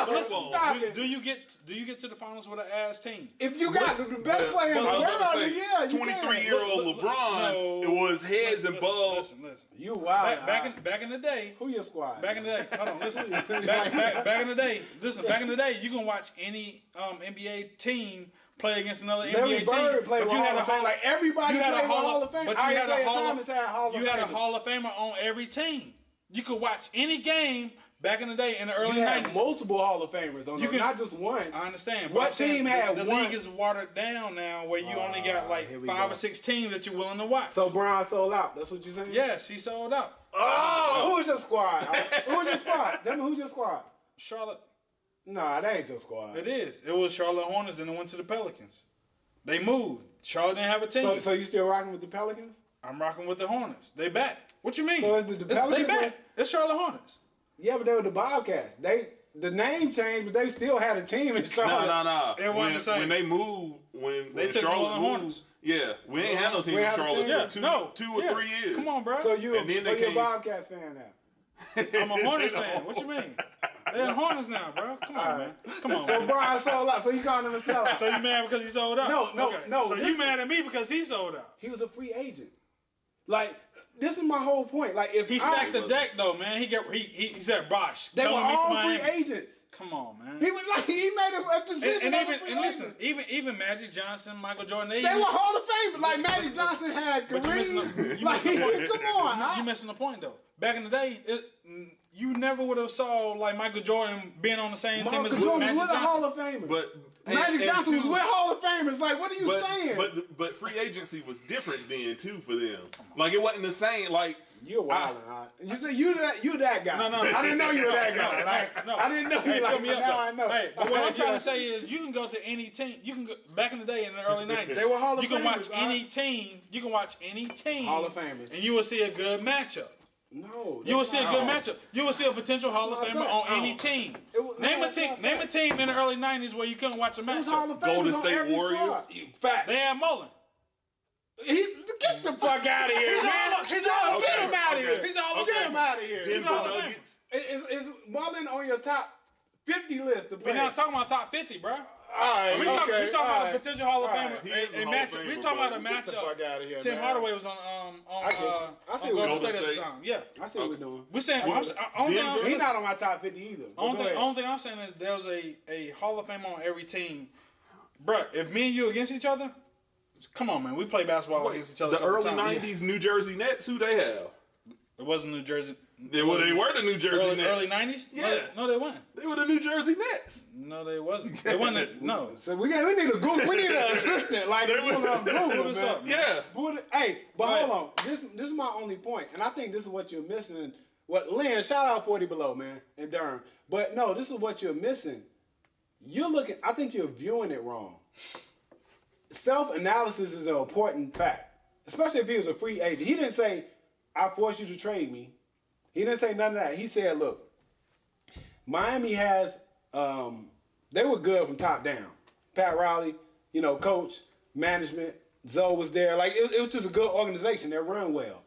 [SPEAKER 3] listen,
[SPEAKER 1] Stop it.
[SPEAKER 3] do you get to the finals with an ass team?
[SPEAKER 1] If you got the best player in the
[SPEAKER 2] I was about to
[SPEAKER 1] world,
[SPEAKER 2] say,
[SPEAKER 1] yeah, you
[SPEAKER 2] 23-year-old LeBron, it was heads and balls.
[SPEAKER 3] Listen.
[SPEAKER 1] You wild.
[SPEAKER 3] Back in the day.
[SPEAKER 1] Who your squad?
[SPEAKER 3] Back in the day, hold on, listen. Back in the day, back in the day, you can watch any NBA team play against another
[SPEAKER 1] Larry
[SPEAKER 3] NBA
[SPEAKER 1] Bird
[SPEAKER 3] team,
[SPEAKER 1] played with Hall of Fame. Like everybody
[SPEAKER 3] you had
[SPEAKER 1] played
[SPEAKER 3] a
[SPEAKER 1] with
[SPEAKER 3] Hall
[SPEAKER 1] Hall of Fame.
[SPEAKER 3] but you had a
[SPEAKER 1] Hall
[SPEAKER 3] of Famer on every team. You could watch any game back in the day in the early
[SPEAKER 1] You had
[SPEAKER 3] 90s.
[SPEAKER 1] multiple Hall of Famers on not just one.
[SPEAKER 3] I understand.
[SPEAKER 1] What
[SPEAKER 3] I'm saying
[SPEAKER 1] team had
[SPEAKER 3] the
[SPEAKER 1] one?
[SPEAKER 3] league is watered down now, where you only got like
[SPEAKER 1] here we
[SPEAKER 3] 5
[SPEAKER 1] go.
[SPEAKER 3] or 6 teams that you're willing to watch.
[SPEAKER 1] So Bron sold out. That's what you're saying?
[SPEAKER 3] yes, he sold out.
[SPEAKER 1] Oh, who's your squad? Who's your squad? Tell me who's your squad.
[SPEAKER 3] Charlotte.
[SPEAKER 1] Nah, that ain't your squad.
[SPEAKER 3] It is. It was Charlotte Hornets, then it went to the Pelicans. They moved. Charlotte didn't have a team.
[SPEAKER 1] So you still rocking with the Pelicans?
[SPEAKER 3] I'm rocking with the Hornets. They back. What you mean?
[SPEAKER 1] So is the Pelicans
[SPEAKER 3] They back.
[SPEAKER 1] or-
[SPEAKER 3] It's Charlotte Hornets.
[SPEAKER 1] Yeah, but they were the Bobcats. The name changed, but they still had a team in Charlotte.
[SPEAKER 2] No.
[SPEAKER 3] It wasn't the same.
[SPEAKER 2] When they moved, when
[SPEAKER 3] took
[SPEAKER 2] Charlotte
[SPEAKER 3] New Orleans
[SPEAKER 2] moved,
[SPEAKER 3] Hornets.
[SPEAKER 2] yeah, we ain't had no team
[SPEAKER 1] We
[SPEAKER 2] in
[SPEAKER 1] had a
[SPEAKER 2] Charlotte
[SPEAKER 1] team.
[SPEAKER 2] for two or 3 years.
[SPEAKER 3] Come on, bro.
[SPEAKER 1] So you're
[SPEAKER 2] And then
[SPEAKER 1] a
[SPEAKER 2] they came-
[SPEAKER 1] Bobcats fan now.
[SPEAKER 3] I'm a Hornets fan. What you mean? They're the Hornets now, bro. Come on, man. Come on,
[SPEAKER 1] So
[SPEAKER 3] man.
[SPEAKER 1] Brian sold out. So you calling him a sellout?
[SPEAKER 3] So you mad because he sold out?
[SPEAKER 1] No.
[SPEAKER 3] So you
[SPEAKER 1] listen.
[SPEAKER 3] mad at me because he sold out?
[SPEAKER 1] He was a free agent. Like, this is my whole point. Like, if
[SPEAKER 3] He stacked the deck though, man. He said, "Bosh,
[SPEAKER 1] they
[SPEAKER 3] come
[SPEAKER 1] were
[SPEAKER 3] with me to
[SPEAKER 1] all
[SPEAKER 3] Miami."
[SPEAKER 1] free agents.
[SPEAKER 3] Come on, man.
[SPEAKER 1] He was like, he made a decision.
[SPEAKER 3] And
[SPEAKER 1] as a free
[SPEAKER 3] listen,
[SPEAKER 1] agent.
[SPEAKER 3] even Magic Johnson, Michael Jordan,
[SPEAKER 1] They were Hall of Fame. Like
[SPEAKER 3] Listen,
[SPEAKER 1] Magic
[SPEAKER 3] listen,
[SPEAKER 1] Johnson had
[SPEAKER 3] But you missing
[SPEAKER 1] Kareem.
[SPEAKER 3] you
[SPEAKER 1] Like,
[SPEAKER 3] missing the point.
[SPEAKER 1] come on.
[SPEAKER 3] You missing the point though. Back in the day, you never would have saw like Michael Jordan being on the same team as
[SPEAKER 1] Michael Jordan
[SPEAKER 3] Magic
[SPEAKER 1] was with a Hall
[SPEAKER 3] Johnson.
[SPEAKER 1] of Famer.
[SPEAKER 2] But
[SPEAKER 1] Magic Johnson was
[SPEAKER 2] two-
[SPEAKER 1] with Hall of Famers. Like, what are you saying?
[SPEAKER 2] But free agency was different then too for them. Like it wasn't the same. Like
[SPEAKER 1] You're wild. You say you that guy.
[SPEAKER 3] No.
[SPEAKER 1] I didn't know you were that guy. Like,
[SPEAKER 3] No.
[SPEAKER 1] I didn't know you
[SPEAKER 3] Hey,
[SPEAKER 1] like
[SPEAKER 3] fill me
[SPEAKER 1] but
[SPEAKER 3] up,
[SPEAKER 1] now
[SPEAKER 3] though.
[SPEAKER 1] I know.
[SPEAKER 3] Hey, but what I'm trying to say is, you can go to any team. You can go back in the day in the early '90s.
[SPEAKER 1] They were Hall of
[SPEAKER 3] You can watch
[SPEAKER 1] Famers,
[SPEAKER 3] any team. You can watch any team.
[SPEAKER 1] Hall of Famers.
[SPEAKER 3] and you will see a good matchup.
[SPEAKER 1] No.
[SPEAKER 3] You will
[SPEAKER 1] that's
[SPEAKER 3] see a
[SPEAKER 1] not-
[SPEAKER 3] good matchup. You will see a potential Hall of
[SPEAKER 1] That's
[SPEAKER 3] Famer
[SPEAKER 1] not
[SPEAKER 3] on any
[SPEAKER 1] fact.
[SPEAKER 3] team.
[SPEAKER 1] Name a team.
[SPEAKER 3] Name a team in the early '90s where you couldn't watch a
[SPEAKER 1] It was Hall
[SPEAKER 3] matchup.
[SPEAKER 1] of Famers
[SPEAKER 2] Golden
[SPEAKER 1] on
[SPEAKER 2] State
[SPEAKER 1] every
[SPEAKER 2] Warriors.
[SPEAKER 1] squad. Fact.
[SPEAKER 3] They had Mullen.
[SPEAKER 1] Get the fuck out of here,
[SPEAKER 3] He's
[SPEAKER 1] man.
[SPEAKER 3] all- he's all-
[SPEAKER 1] Get him out of
[SPEAKER 2] okay.
[SPEAKER 1] here.
[SPEAKER 3] He's all
[SPEAKER 1] Get
[SPEAKER 3] okay.
[SPEAKER 1] him out of here.
[SPEAKER 3] He's
[SPEAKER 2] Denver
[SPEAKER 3] all of
[SPEAKER 2] Nuggets.
[SPEAKER 1] Is Mullen on your top 50 list to play?
[SPEAKER 3] We're not talking about top 50, bro.
[SPEAKER 1] All right,
[SPEAKER 3] We talking
[SPEAKER 1] okay,
[SPEAKER 3] about
[SPEAKER 1] all
[SPEAKER 3] a
[SPEAKER 1] right.
[SPEAKER 3] potential Hall of
[SPEAKER 1] All
[SPEAKER 3] Famer.
[SPEAKER 1] right.
[SPEAKER 2] He is
[SPEAKER 3] A
[SPEAKER 2] a Hall of
[SPEAKER 3] matchup. We
[SPEAKER 2] Famer,
[SPEAKER 3] talking about
[SPEAKER 2] bro.
[SPEAKER 3] a
[SPEAKER 1] Get the
[SPEAKER 3] matchup.
[SPEAKER 1] fuck out of here,
[SPEAKER 3] Tim
[SPEAKER 1] man.
[SPEAKER 3] Hardaway was on
[SPEAKER 1] I get you. I see
[SPEAKER 3] on
[SPEAKER 1] what
[SPEAKER 3] Golden
[SPEAKER 1] you're
[SPEAKER 3] State at the
[SPEAKER 2] saying.
[SPEAKER 3] time. Yeah.
[SPEAKER 1] I see what we're doing.
[SPEAKER 3] We're saying only thing
[SPEAKER 2] Denver.
[SPEAKER 1] He's
[SPEAKER 3] listen,
[SPEAKER 1] not on my top 50 either. But go ahead.
[SPEAKER 3] only thing I'm saying is there was a Hall of Fame on every team. Bruh, if me and you against each other, come on, man. We play basketball against each other.
[SPEAKER 2] The
[SPEAKER 3] a couple
[SPEAKER 2] early
[SPEAKER 3] times.
[SPEAKER 2] '90s New Jersey Nets. Who they have?
[SPEAKER 3] It wasn't New Jersey.
[SPEAKER 2] They were the New Jersey Nets.
[SPEAKER 3] Early '90s.
[SPEAKER 2] Yeah.
[SPEAKER 3] No, they weren't.
[SPEAKER 2] They were the New Jersey Nets.
[SPEAKER 3] No, they wasn't. They wasn't. No.
[SPEAKER 1] So we need a Google. We need an assistant like this one on Google,
[SPEAKER 3] What's
[SPEAKER 1] man.
[SPEAKER 3] up, man?
[SPEAKER 2] Yeah.
[SPEAKER 1] Hey, but
[SPEAKER 3] Go ahead.
[SPEAKER 1] hold on. This is my only point, and I think this is what you're missing. What Lynn, shout out 40 Below, man, in Durham. But no, this is what you're missing. You're looking. I think you're viewing it wrong. Self-analysis is an important fact, especially if he was a free agent. He didn't say, "I force you to trade me." He didn't say none of that. He said, "Look, Miami has. They were good from top down. Pat Riley, coach, management. Zoe was there. Like it was just a good organization. They run well.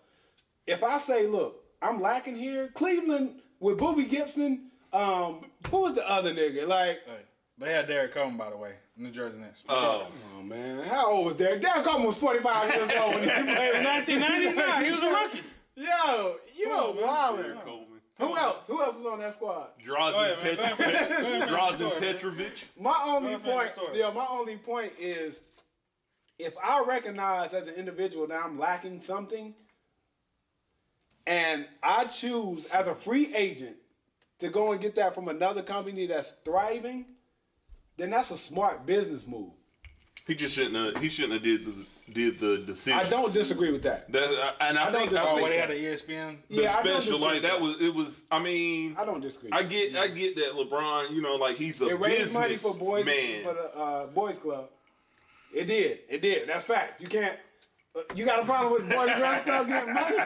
[SPEAKER 1] If I say, look, I'm lacking here. Cleveland with Boobie Gibson. Who was the other nigga? Like,
[SPEAKER 3] Hey, they had Derek Coleman, by the way, New Jersey Nets.
[SPEAKER 1] oh man, how old was Derek? Derek Coleman was 45 years old when he played.
[SPEAKER 3] In 1999, he was a rookie.
[SPEAKER 1] Yo, wildin'.
[SPEAKER 2] Coleman.
[SPEAKER 1] Who else? Who else was on that squad?
[SPEAKER 2] Drazen
[SPEAKER 3] Go ahead, man. Go ahead, finish the
[SPEAKER 2] Drazen
[SPEAKER 3] story, man.
[SPEAKER 2] Petrovic.
[SPEAKER 1] My only
[SPEAKER 3] Go ahead, finish
[SPEAKER 1] point,
[SPEAKER 3] the story.
[SPEAKER 1] my only point is, if I recognize as an individual that I'm lacking something, and I choose as a free agent to go and get that from another company that's thriving, then that's a smart business move.
[SPEAKER 2] He just shouldn't have. He shouldn't have did the decision.
[SPEAKER 1] I don't disagree with that.
[SPEAKER 2] I
[SPEAKER 1] don't
[SPEAKER 2] think
[SPEAKER 1] disagree.
[SPEAKER 3] Oh,
[SPEAKER 1] think
[SPEAKER 3] where they
[SPEAKER 1] that.
[SPEAKER 3] had the ESPN.
[SPEAKER 2] the
[SPEAKER 1] Yeah, I don't
[SPEAKER 2] special
[SPEAKER 1] disagree
[SPEAKER 2] like
[SPEAKER 1] with
[SPEAKER 2] that
[SPEAKER 1] that.
[SPEAKER 2] was. It was. I mean,
[SPEAKER 1] I don't disagree.
[SPEAKER 2] I get that LeBron. Like he's a
[SPEAKER 1] It raised money
[SPEAKER 2] business
[SPEAKER 1] for boys
[SPEAKER 2] man.
[SPEAKER 1] for the boys club. It did. That's fact. You can't. You got a problem with boys girls club getting money?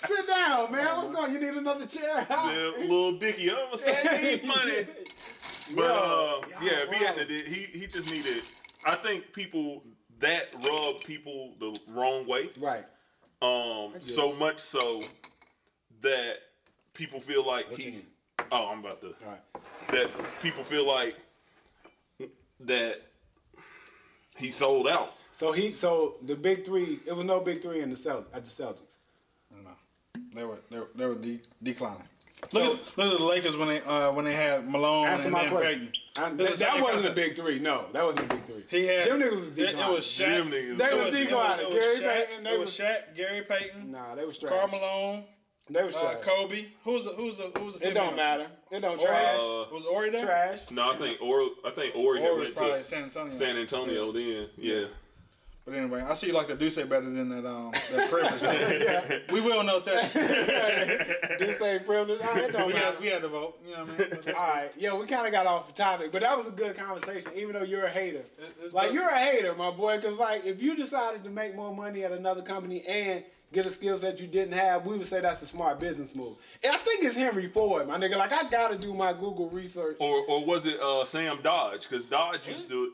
[SPEAKER 1] Sit down, man. What's going? You need another chair?
[SPEAKER 2] Yeah, little Dicky, I'm gonna save money. But
[SPEAKER 1] Yo,
[SPEAKER 2] yeah, if he hadn't did, he just needed. I think people that rubbed people the wrong way.
[SPEAKER 1] Right.
[SPEAKER 2] So much so that people feel like
[SPEAKER 1] What you mean?
[SPEAKER 2] I'm about to.
[SPEAKER 1] All right.
[SPEAKER 2] That people feel like that he sold out.
[SPEAKER 1] So the big three. It was no big three in the Celtics.
[SPEAKER 3] No, they were declining. Look at the Lakers when they had Malone
[SPEAKER 1] Answer
[SPEAKER 3] and
[SPEAKER 1] my
[SPEAKER 3] then
[SPEAKER 1] question.
[SPEAKER 3] Peyton.
[SPEAKER 1] That wasn't a big three. No, that wasn't a big three.
[SPEAKER 3] He had
[SPEAKER 1] them niggas was
[SPEAKER 3] it
[SPEAKER 1] declining.
[SPEAKER 3] was Shaq.
[SPEAKER 2] Them niggas-
[SPEAKER 1] They was declining. Gary Payton.
[SPEAKER 3] It was Shaq, Gary Payton,
[SPEAKER 1] Nah, they was trash.
[SPEAKER 3] Karl Malone,
[SPEAKER 1] They was trash.
[SPEAKER 3] Kobe. Who's the
[SPEAKER 1] It don't matter. It don't trash.
[SPEAKER 3] Was Ori there?
[SPEAKER 1] Trash.
[SPEAKER 2] No, I think Ori had
[SPEAKER 3] Ori was
[SPEAKER 2] went
[SPEAKER 3] probably
[SPEAKER 2] to
[SPEAKER 3] San Antonio.
[SPEAKER 2] San Antonio then. Yeah.
[SPEAKER 3] But anyway, I see you like the Deuce better than that privilege. Yeah. We will note that.
[SPEAKER 1] Do say privilege. Nah, it don't matter.
[SPEAKER 3] we had to vote. You know what I mean?
[SPEAKER 1] All right, yeah, we kind of got off the topic, but that was a good conversation. Even though you're a hater,
[SPEAKER 3] It's
[SPEAKER 1] like
[SPEAKER 3] good.
[SPEAKER 1] you're a hater, my boy, because like if you decided to make more money at another company and get a skill set you didn't have, we would say that's a smart business move. And I think it's Henry Ford, my nigga. Like I gotta do my Google research.
[SPEAKER 2] Or was it Sam Dodge? Because Dodge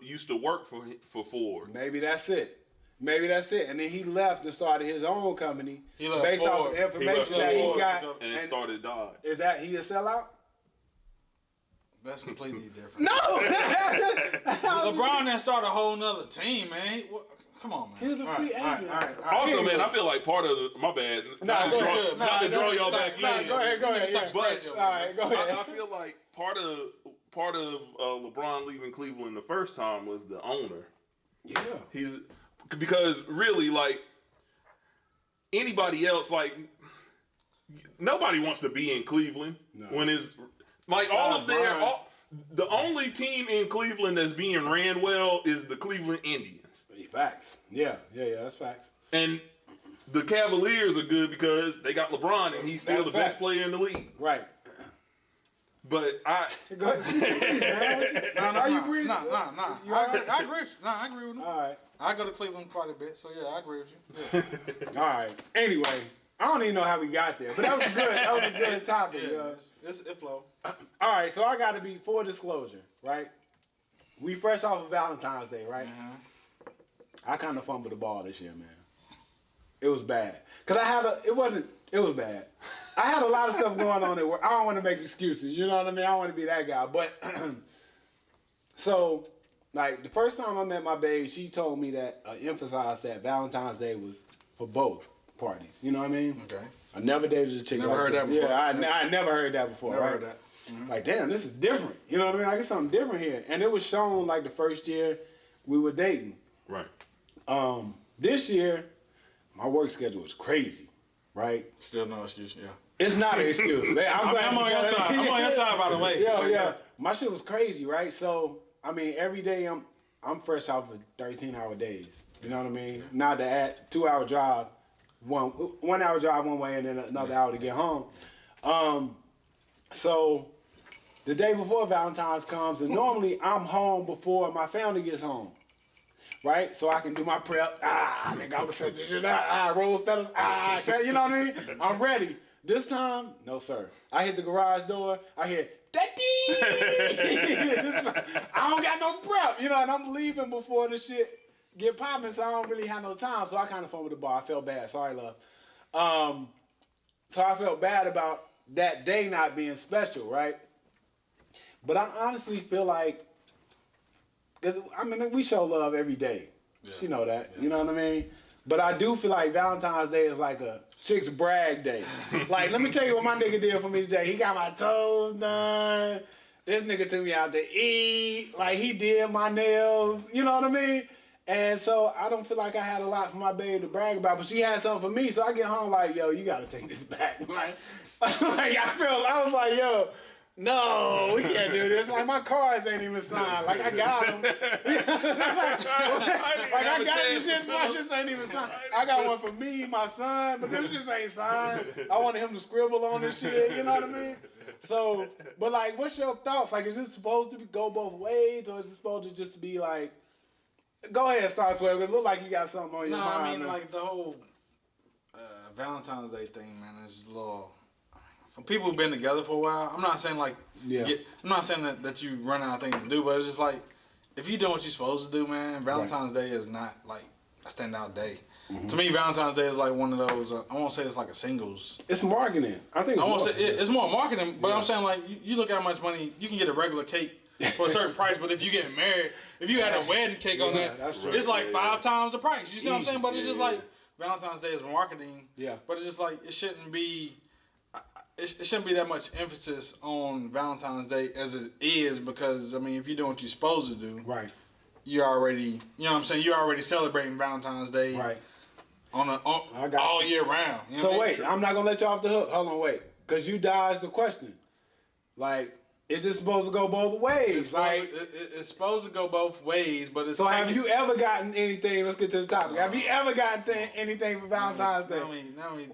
[SPEAKER 2] used to work for Ford.
[SPEAKER 1] Maybe that's it. Maybe that's it. And then he left and started his own company
[SPEAKER 3] He left
[SPEAKER 1] based off
[SPEAKER 3] Ford.
[SPEAKER 1] the information that he
[SPEAKER 3] Ford
[SPEAKER 1] got.
[SPEAKER 2] And it started Dodge.
[SPEAKER 1] Is that he a sellout?
[SPEAKER 3] That's completely different.
[SPEAKER 1] No.
[SPEAKER 3] LeBron then started a whole nother team, man. Come on, man.
[SPEAKER 1] He was a free agent.
[SPEAKER 3] All right.
[SPEAKER 2] Also, man, I feel like part of my bad.
[SPEAKER 1] Nah, go ahead.
[SPEAKER 2] Not to draw y'all
[SPEAKER 3] Nah,
[SPEAKER 2] back
[SPEAKER 3] nah,
[SPEAKER 2] in.
[SPEAKER 1] Go ahead. Yeah.
[SPEAKER 3] But
[SPEAKER 1] All right, go ahead.
[SPEAKER 2] I feel like part of LeBron leaving Cleveland the first time was the owner.
[SPEAKER 1] Yeah.
[SPEAKER 2] He's because really like anybody else, like nobody wants to be in Cleveland when it's like the only team in Cleveland that's being ran well is the Cleveland Indians.
[SPEAKER 1] Facts. Yeah, that's facts.
[SPEAKER 2] And the Cavaliers are good because they got LeBron and he's still
[SPEAKER 1] That's
[SPEAKER 2] the best
[SPEAKER 1] facts.
[SPEAKER 2] player in the league.
[SPEAKER 1] Right.
[SPEAKER 2] But I
[SPEAKER 1] Go ahead. Please, man. Are you breathing?
[SPEAKER 3] Nah.
[SPEAKER 1] You all right?
[SPEAKER 3] I agree with you. I agree with you.
[SPEAKER 1] All right.
[SPEAKER 3] I go to Cleveland quite a bit, so yeah, I agree with you. Yeah.
[SPEAKER 1] All right. Anyway, I don't even know how we got there, but that was good. That was a good topic. yo.
[SPEAKER 3] It flow.
[SPEAKER 1] All right, so I got to be full disclosure, right? We fresh off of Valentine's Day, right? I kind of fumbled the ball this year, man. It was bad. Cause it was bad. I had a lot of stuff going on at work. I don't want to make excuses, you know what I mean? I don't want to be that guy, but so like the first time I met my babe, she told me that emphasized that Valentine's Day was for both parties. You know what I mean?
[SPEAKER 3] Okay.
[SPEAKER 1] I never dated a chick
[SPEAKER 3] Never
[SPEAKER 1] like
[SPEAKER 3] heard that before.
[SPEAKER 1] Yeah, I never heard that before.
[SPEAKER 3] Never
[SPEAKER 1] right?
[SPEAKER 3] heard that.
[SPEAKER 1] Like, damn, this is different. You know what I mean? Like, it's something different here. And it was shown like the first year we were dating.
[SPEAKER 2] right.
[SPEAKER 1] This year, my work schedule was crazy, right?
[SPEAKER 3] Still no excuse. Yeah.
[SPEAKER 1] It's not an excuse.
[SPEAKER 3] I'm on your side. I'm on your side, by the way.
[SPEAKER 1] Yeah. My shit was crazy, right? So, I mean, every day I'm fresh off of 13-hour days. You know what I mean? Not to add 2-hour drive, 1 hour drive one way and then another hour to get home. So the day before Valentine's comes, and normally I'm home before my family gets home. Right? So I can do my prep. Nigga, I was set this shit out. Rose feathers. Shit, you know what I mean? I'm ready. This time, no sir. I hit the garage door. I hear, Daddy! I don't got no prep. You know, and I'm leaving before the shit get popping, so I don't really have no time. So I kind of fumbled the ball. I felt bad. Sorry, love. So I felt bad about that day not being special, right? But I honestly feel like, I mean, we show love every day. Yeah. She know that. Yeah. You know what I mean? But I do feel like Valentine's Day is like a chick's brag day. Like, let me tell you what my nigga did for me today. He got my toes done. This nigga took me out to eat. Like, he did my nails. You know what I mean? And so I don't feel like I had a lot for my baby to brag about, but she had something for me. So I get home like, yo, you gotta take this back. Like I was like, yo, no, we can't do this. Like, my cards ain't even signed. Like, I got them. Like, I got this shit. My shit ain't even signed. I got one for me, my son, but them shits ain't signed. I wanted him to scribble on this shit. You know what I mean? So, but like, what's your thoughts? Like, is it supposed to go both ways, or is it supposed to just be like, go ahead, start 12. It look like you got something on your mind.
[SPEAKER 3] No, I mean,
[SPEAKER 1] man.
[SPEAKER 3] like the whole Valentine's Day thing, man, is a little. For people who've been together for a while, I'm not saying like, I'm not saying that you run out of things to do, but it's just like, if you do what you're supposed to do, man, Valentine's Day is not like a standout day. To me, Valentine's Day is like one of those. I won't say it's like a singles.
[SPEAKER 1] It's marketing. I think
[SPEAKER 3] I won't say it's more marketing, but I'm saying like you look at how much money you can get a regular cake for a certain price, but if you get married, if you had a wedding cake on that, it's like 5 times the price. You see what I'm saying? But it's just like Valentine's Day is marketing.
[SPEAKER 1] Yeah.
[SPEAKER 3] But it's just like it shouldn't be. It shouldn't be that much emphasis on Valentine's Day as it is, because I mean, if you're doing what you're supposed to do,
[SPEAKER 1] right.
[SPEAKER 3] you're already, you know what I'm saying, you're already celebrating Valentine's Day,
[SPEAKER 1] Right.
[SPEAKER 3] all year round. You know
[SPEAKER 1] So
[SPEAKER 3] what I mean?
[SPEAKER 1] wait, I'm not gonna let you off the hook. Hold on, wait, because you dodged the question. Like, is it supposed to go both ways?
[SPEAKER 3] It's supposed to go both ways, but it's
[SPEAKER 1] So have you ever gotten anything? Let's get to the topic. Have you ever gotten anything for Valentine's Day?
[SPEAKER 3] I mean,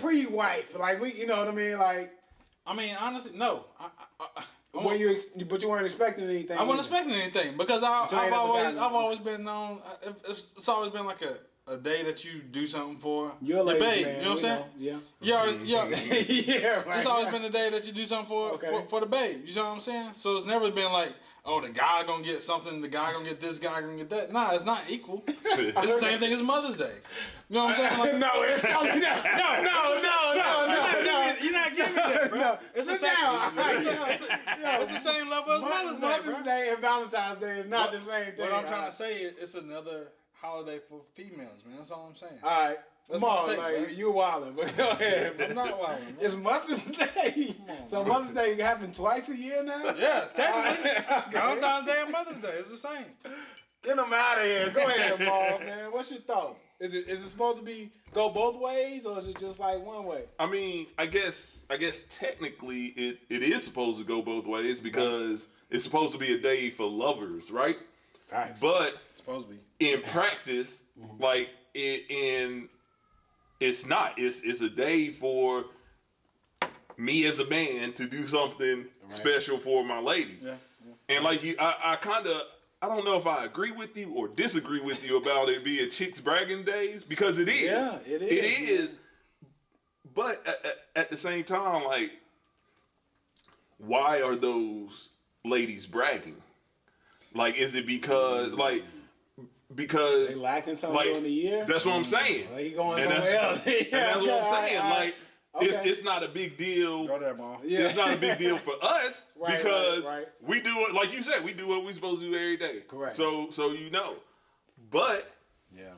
[SPEAKER 1] Pre-wife, like you know what I mean? Like,
[SPEAKER 3] I mean, honestly, no.
[SPEAKER 1] But you weren't expecting anything.
[SPEAKER 3] I wasn't expecting anything because I've
[SPEAKER 1] ain't never
[SPEAKER 3] always
[SPEAKER 1] gotten it.
[SPEAKER 3] I've always been known. It's always been like a day that you do something for
[SPEAKER 1] You're a
[SPEAKER 3] your
[SPEAKER 1] ladies'
[SPEAKER 3] babe.
[SPEAKER 1] man,
[SPEAKER 3] You know what I'm saying?
[SPEAKER 1] Yeah.
[SPEAKER 3] Yeah.
[SPEAKER 1] Yeah, right.
[SPEAKER 3] It's always been the day that you do something for the babe. You know what I'm saying? So it's never been like, oh, the guy gonna get something, the guy gonna get this, guy gonna get that. Nah, it's not equal. It's the same thing as Mother's Day. You know what I'm saying? Like,
[SPEAKER 1] No, it's totally not. No.
[SPEAKER 3] You're not giving me that, bro.
[SPEAKER 1] No.
[SPEAKER 3] It's the
[SPEAKER 1] Sit
[SPEAKER 3] same.
[SPEAKER 1] down.
[SPEAKER 3] It's the same level as Mother's Day, bro.
[SPEAKER 1] Mother's Day and Valentine's Day is not the same thing.
[SPEAKER 3] What I'm trying to say is it's another holiday for females, man. That's all I'm saying.
[SPEAKER 1] All right.
[SPEAKER 3] That's
[SPEAKER 1] Come
[SPEAKER 3] my
[SPEAKER 1] on,
[SPEAKER 3] take,
[SPEAKER 1] like,
[SPEAKER 3] bro.
[SPEAKER 1] you're wilding, but go ahead.
[SPEAKER 3] I'm not wilding.
[SPEAKER 1] It's Mother's Day. So Mother's Day happens twice a year now?
[SPEAKER 3] Yeah, technically.
[SPEAKER 1] Okay.
[SPEAKER 3] Valentine's Day and Mother's Day. It's the same.
[SPEAKER 1] Get them out of here. Go ahead, Paul, man. What's your thoughts? Is it supposed to be go both ways, or is it just like one way?
[SPEAKER 2] I mean, I guess technically it is supposed to go both ways because it's supposed to be a day for lovers, right?
[SPEAKER 1] Facts.
[SPEAKER 2] But
[SPEAKER 3] It's supposed to be.
[SPEAKER 2] in practice, like it's not. It's a day for me as a man to do something special for my lady.
[SPEAKER 3] Yeah.
[SPEAKER 2] And like I don't know if I agree with you or disagree with you about it being chicks bragging days, because it is.
[SPEAKER 1] Yeah, it is.
[SPEAKER 2] It is. But at the same time, like, why are those ladies bragging? Like, is it because
[SPEAKER 1] They lacking something during the year?
[SPEAKER 2] That's what I'm saying.
[SPEAKER 1] Like, he going
[SPEAKER 2] And
[SPEAKER 1] somewhere else.
[SPEAKER 2] and that's what I'm saying.
[SPEAKER 1] All right.
[SPEAKER 2] Like,
[SPEAKER 1] Okay.
[SPEAKER 2] it's not a big deal.
[SPEAKER 3] Go there, Mom.
[SPEAKER 1] Yeah.
[SPEAKER 2] It's not a big deal for us
[SPEAKER 1] Right,
[SPEAKER 2] because
[SPEAKER 1] right.
[SPEAKER 2] we do it, like you said, we do what we're supposed to do every day.
[SPEAKER 1] Correct.
[SPEAKER 2] So you know. But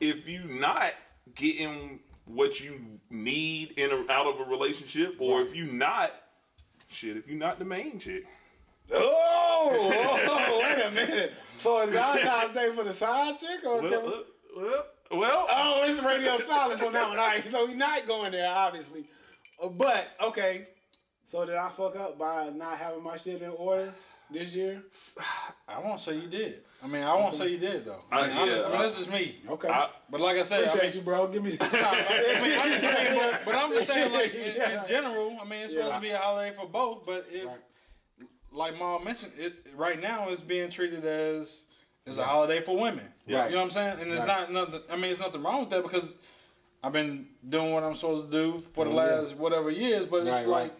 [SPEAKER 2] if you not getting what you need out of a relationship, or if you not the main chick.
[SPEAKER 1] Oh, wait a minute. So is Valentine's Day for the side chick, or
[SPEAKER 2] Well,
[SPEAKER 1] oh, it's radio silence on that one. All right, so we're not going there, obviously. But okay, so did I fuck up by not having my shit in order this year?
[SPEAKER 3] I won't say you did. I mean, I won't say you did, though. I mean, that's just me.
[SPEAKER 1] Okay,
[SPEAKER 3] But like I said,
[SPEAKER 1] appreciate you, bro. Give me.
[SPEAKER 3] but I'm just saying, like, in general, I mean, it's supposed to be a holiday for both, but if, like Mom mentioned, right now it's being treated as a holiday for women.
[SPEAKER 1] Right.
[SPEAKER 3] You know what I'm saying? And it's not nothing, I mean, it's nothing wrong with that because I've been doing what I'm supposed to do for the last whatever years, but it's like,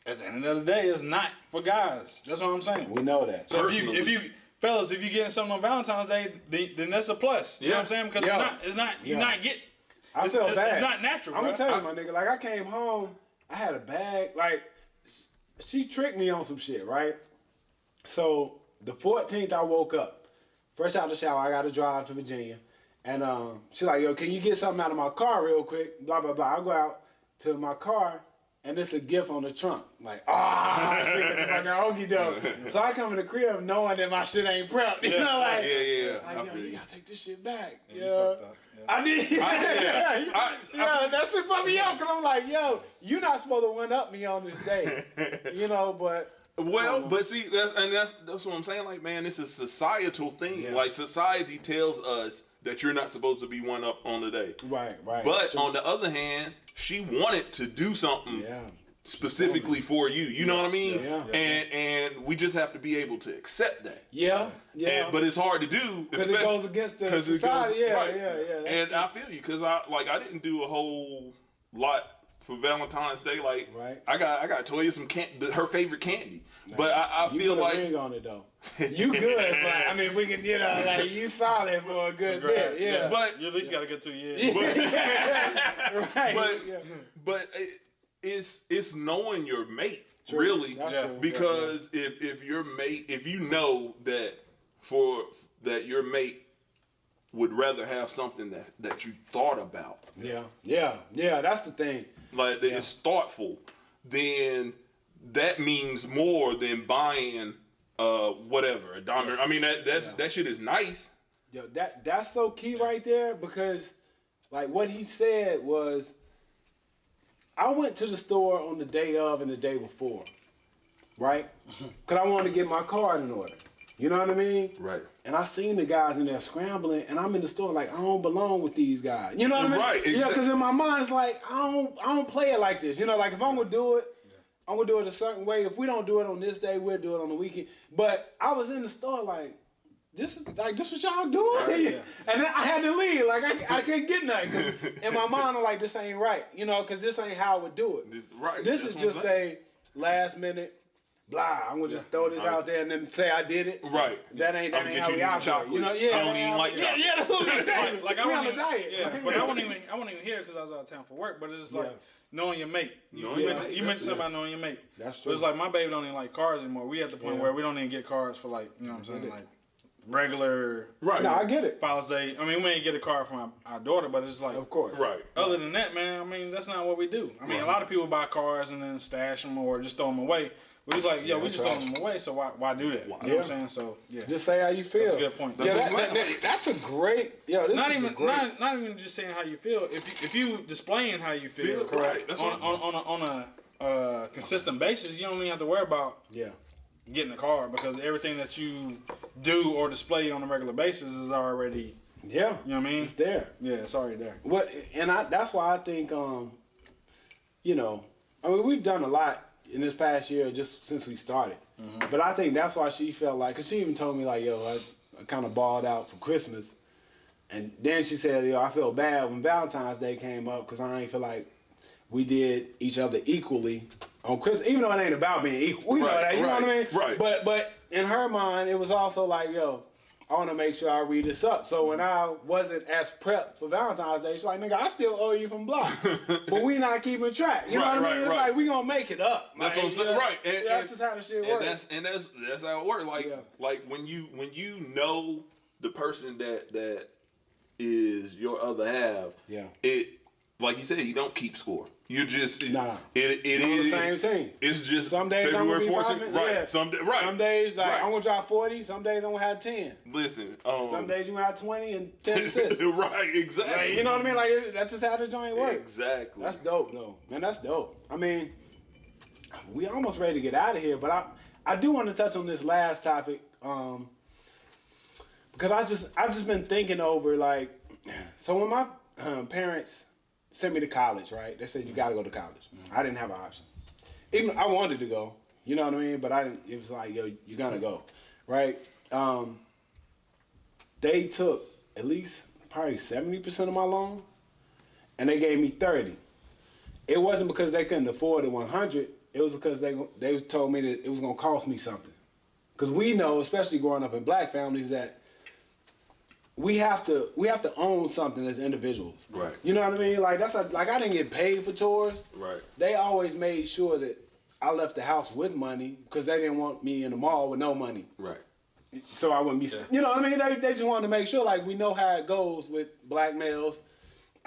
[SPEAKER 3] at the end of the day, it's not for guys. That's what I'm saying.
[SPEAKER 1] We know that.
[SPEAKER 3] So if you fellas, if you getting something on Valentine's Day, then that's a plus. You know what I'm saying? Because you're not getting.
[SPEAKER 1] I feel bad.
[SPEAKER 3] It's not natural.
[SPEAKER 1] I'm
[SPEAKER 3] bro.
[SPEAKER 1] gonna tell you, my nigga. Like, I came home, I had a bag. Like, she tricked me on some shit, right? So the 14th, I woke up, fresh out the shower. I got to drive to Virginia, and she's like, "Yo, can you get something out of my car real quick?" Blah blah blah. I go out to my car, and it's a gift on the trunk. Like, shit, the fucking okie doke. So I come in the crib knowing that my shit ain't prepped. You know, like, like, yo, you gotta take this shit back. Yeah. I did. That shit put me out because I'm like, yo, you're not supposed to one up me on this day, you know. But
[SPEAKER 2] but see, that's what I'm saying. Like, man, it's a societal thing.
[SPEAKER 1] Yeah.
[SPEAKER 2] Like, society tells us that you're not supposed to be one up on the day.
[SPEAKER 1] right.
[SPEAKER 2] But on the other hand, she wanted to do something specifically for you. You know what I mean?
[SPEAKER 1] Yeah.
[SPEAKER 2] And we just have to be able to accept that.
[SPEAKER 1] Yeah.
[SPEAKER 2] But it's hard to do
[SPEAKER 1] because it goes against the society.
[SPEAKER 2] Right.
[SPEAKER 1] Yeah.
[SPEAKER 2] And I feel you because I didn't do a whole lot for Valentine's Day. Like,
[SPEAKER 1] Right.
[SPEAKER 2] I got Toya some her favorite candy. But I
[SPEAKER 1] You
[SPEAKER 2] feel
[SPEAKER 1] put a
[SPEAKER 2] like
[SPEAKER 1] ring on it though. You good, but I mean, we can, like you solid for a good bit, yeah.
[SPEAKER 2] but
[SPEAKER 3] You at least got to get 2 years.
[SPEAKER 1] Right.
[SPEAKER 2] but it's knowing your mate,
[SPEAKER 1] True.
[SPEAKER 2] really.
[SPEAKER 1] That's true.
[SPEAKER 2] Because if your mate, if you know that your mate would rather have something that you thought about,
[SPEAKER 1] yeah, that's the thing.
[SPEAKER 2] like that is thoughtful, then that means more than buying whatever a diamond. I mean that shit is nice.
[SPEAKER 1] Yo, that's so key right there, because like what he said was, I went to the store on the day of and the day before, right? Because I wanted to get my card in order. You know what I mean?
[SPEAKER 2] Right.
[SPEAKER 1] And I seen the guys in there scrambling, and I'm in the store like, I don't belong with these guys. You know what I mean?
[SPEAKER 2] Right.
[SPEAKER 1] Yeah, because in my mind it's like, I don't play it like this. You know, like if I'm gonna do it, I'm gonna do it a certain way. If we don't do it on this day, we'll do it on the weekend. But I was in the store like, this what y'all doing? And then I had to leave. Like I can't get nothing. 'Cause in my mind I'm like, this ain't right. You know, because this ain't how I would do it. This is just a last minute. Blah, I'm gonna just throw this out there and then say I did it.
[SPEAKER 2] Right.
[SPEAKER 1] That ain't how we operate. You know,
[SPEAKER 2] I don't even like chocolate.
[SPEAKER 1] Yeah, that's what I'm saying.
[SPEAKER 3] Like I
[SPEAKER 1] we on
[SPEAKER 3] wouldn't
[SPEAKER 1] a diet.
[SPEAKER 3] Yeah, but I wouldn't even hear because I was out of town for work. But it's just like knowing your mate. You mentioned something about knowing your mate.
[SPEAKER 1] That's
[SPEAKER 3] But
[SPEAKER 1] true.
[SPEAKER 3] it's like my baby don't even like cars anymore. We at the point where we don't even get cars for like, you know what I'm saying, like regular.
[SPEAKER 2] Right.
[SPEAKER 1] No, I get it.
[SPEAKER 3] Father's Day. I mean, we ain't get a car for our daughter, but it's like,
[SPEAKER 1] Of course.
[SPEAKER 2] Right.
[SPEAKER 3] other than that, man, I mean, that's not what we do. I mean, a lot of people buy cars and then stash them or just throw them away. We're just like, we just throw them away, so why do that? You know what I'm saying? So, yeah.
[SPEAKER 1] Just say how you feel.
[SPEAKER 3] That's a good point.
[SPEAKER 1] That's a great. This
[SPEAKER 3] Not
[SPEAKER 1] is
[SPEAKER 3] even
[SPEAKER 1] a great.
[SPEAKER 3] not even just saying how you feel. If you displaying how you feel,
[SPEAKER 2] correct. That's
[SPEAKER 3] on a consistent basis, you don't even have to worry about getting a car because everything that you do or display on a regular basis is already,
[SPEAKER 1] Yeah.
[SPEAKER 3] you know what I mean?
[SPEAKER 1] It's there.
[SPEAKER 3] Yeah, it's already there.
[SPEAKER 1] What and that's why I think you know, I mean we've done a lot in this past year just since we started. But I think that's why she felt like, because she even told me like, yo, I kind of balled out for Christmas. And then she said, yo, I feel bad when Valentine's Day came up because I ain't feel like we did each other equally on Christmas, even though it ain't about being equal. We know that, you know what I mean?
[SPEAKER 2] Right.
[SPEAKER 1] But in her mind, it was also like, yo, I want to make sure I read this up. So when I wasn't as prepped for Valentine's Day, she's like, nigga, I still owe you from Block. But we not keeping track. You know what I mean? It's like, we going to make it up.
[SPEAKER 2] That's
[SPEAKER 1] like,
[SPEAKER 2] what I'm saying. Right. And,
[SPEAKER 1] that's just how the shit works.
[SPEAKER 2] And that's how it works. Like when you know the person that is your other half, it, like you said, you don't keep score. You just it is
[SPEAKER 1] the same thing.
[SPEAKER 2] It's just
[SPEAKER 1] Some days
[SPEAKER 2] February
[SPEAKER 1] I'm gonna
[SPEAKER 2] 14th.
[SPEAKER 1] be
[SPEAKER 2] Right.
[SPEAKER 1] yeah.
[SPEAKER 2] Some
[SPEAKER 1] days like
[SPEAKER 2] right.
[SPEAKER 1] I'm gonna drop 40. Some days I'm gonna have 10.
[SPEAKER 2] Listen.
[SPEAKER 1] Some days you gonna have 20 and 10 assists.
[SPEAKER 2] Right. Exactly.
[SPEAKER 1] Like, you know what I mean? Like that's just how the joint works.
[SPEAKER 2] Exactly.
[SPEAKER 1] That's dope, though. Man, that's dope. I mean, we almost ready to get out of here, but I do want to touch on this last topic because I just been thinking over like, so when my parents sent me to college, right? They said you got to go to college. I didn't have an option. Even I wanted to go, you know what I mean? But I didn't. It was like, yo, you gotta go, right? They took at least probably 70% of my loan, and they gave me 30. It wasn't because they couldn't afford the 100. It was because they told me that it was gonna cost me something. Because we know, especially growing up in black families, that we have to own something as individuals.
[SPEAKER 2] Right.
[SPEAKER 1] You know what I mean? Like like I didn't get paid for chores.
[SPEAKER 2] Right.
[SPEAKER 1] They always made sure that I left the house with money because they didn't want me in the mall with no money.
[SPEAKER 2] Right.
[SPEAKER 1] So I wouldn't be, you know what I mean? They just wanted to make sure, like, we know how it goes with black males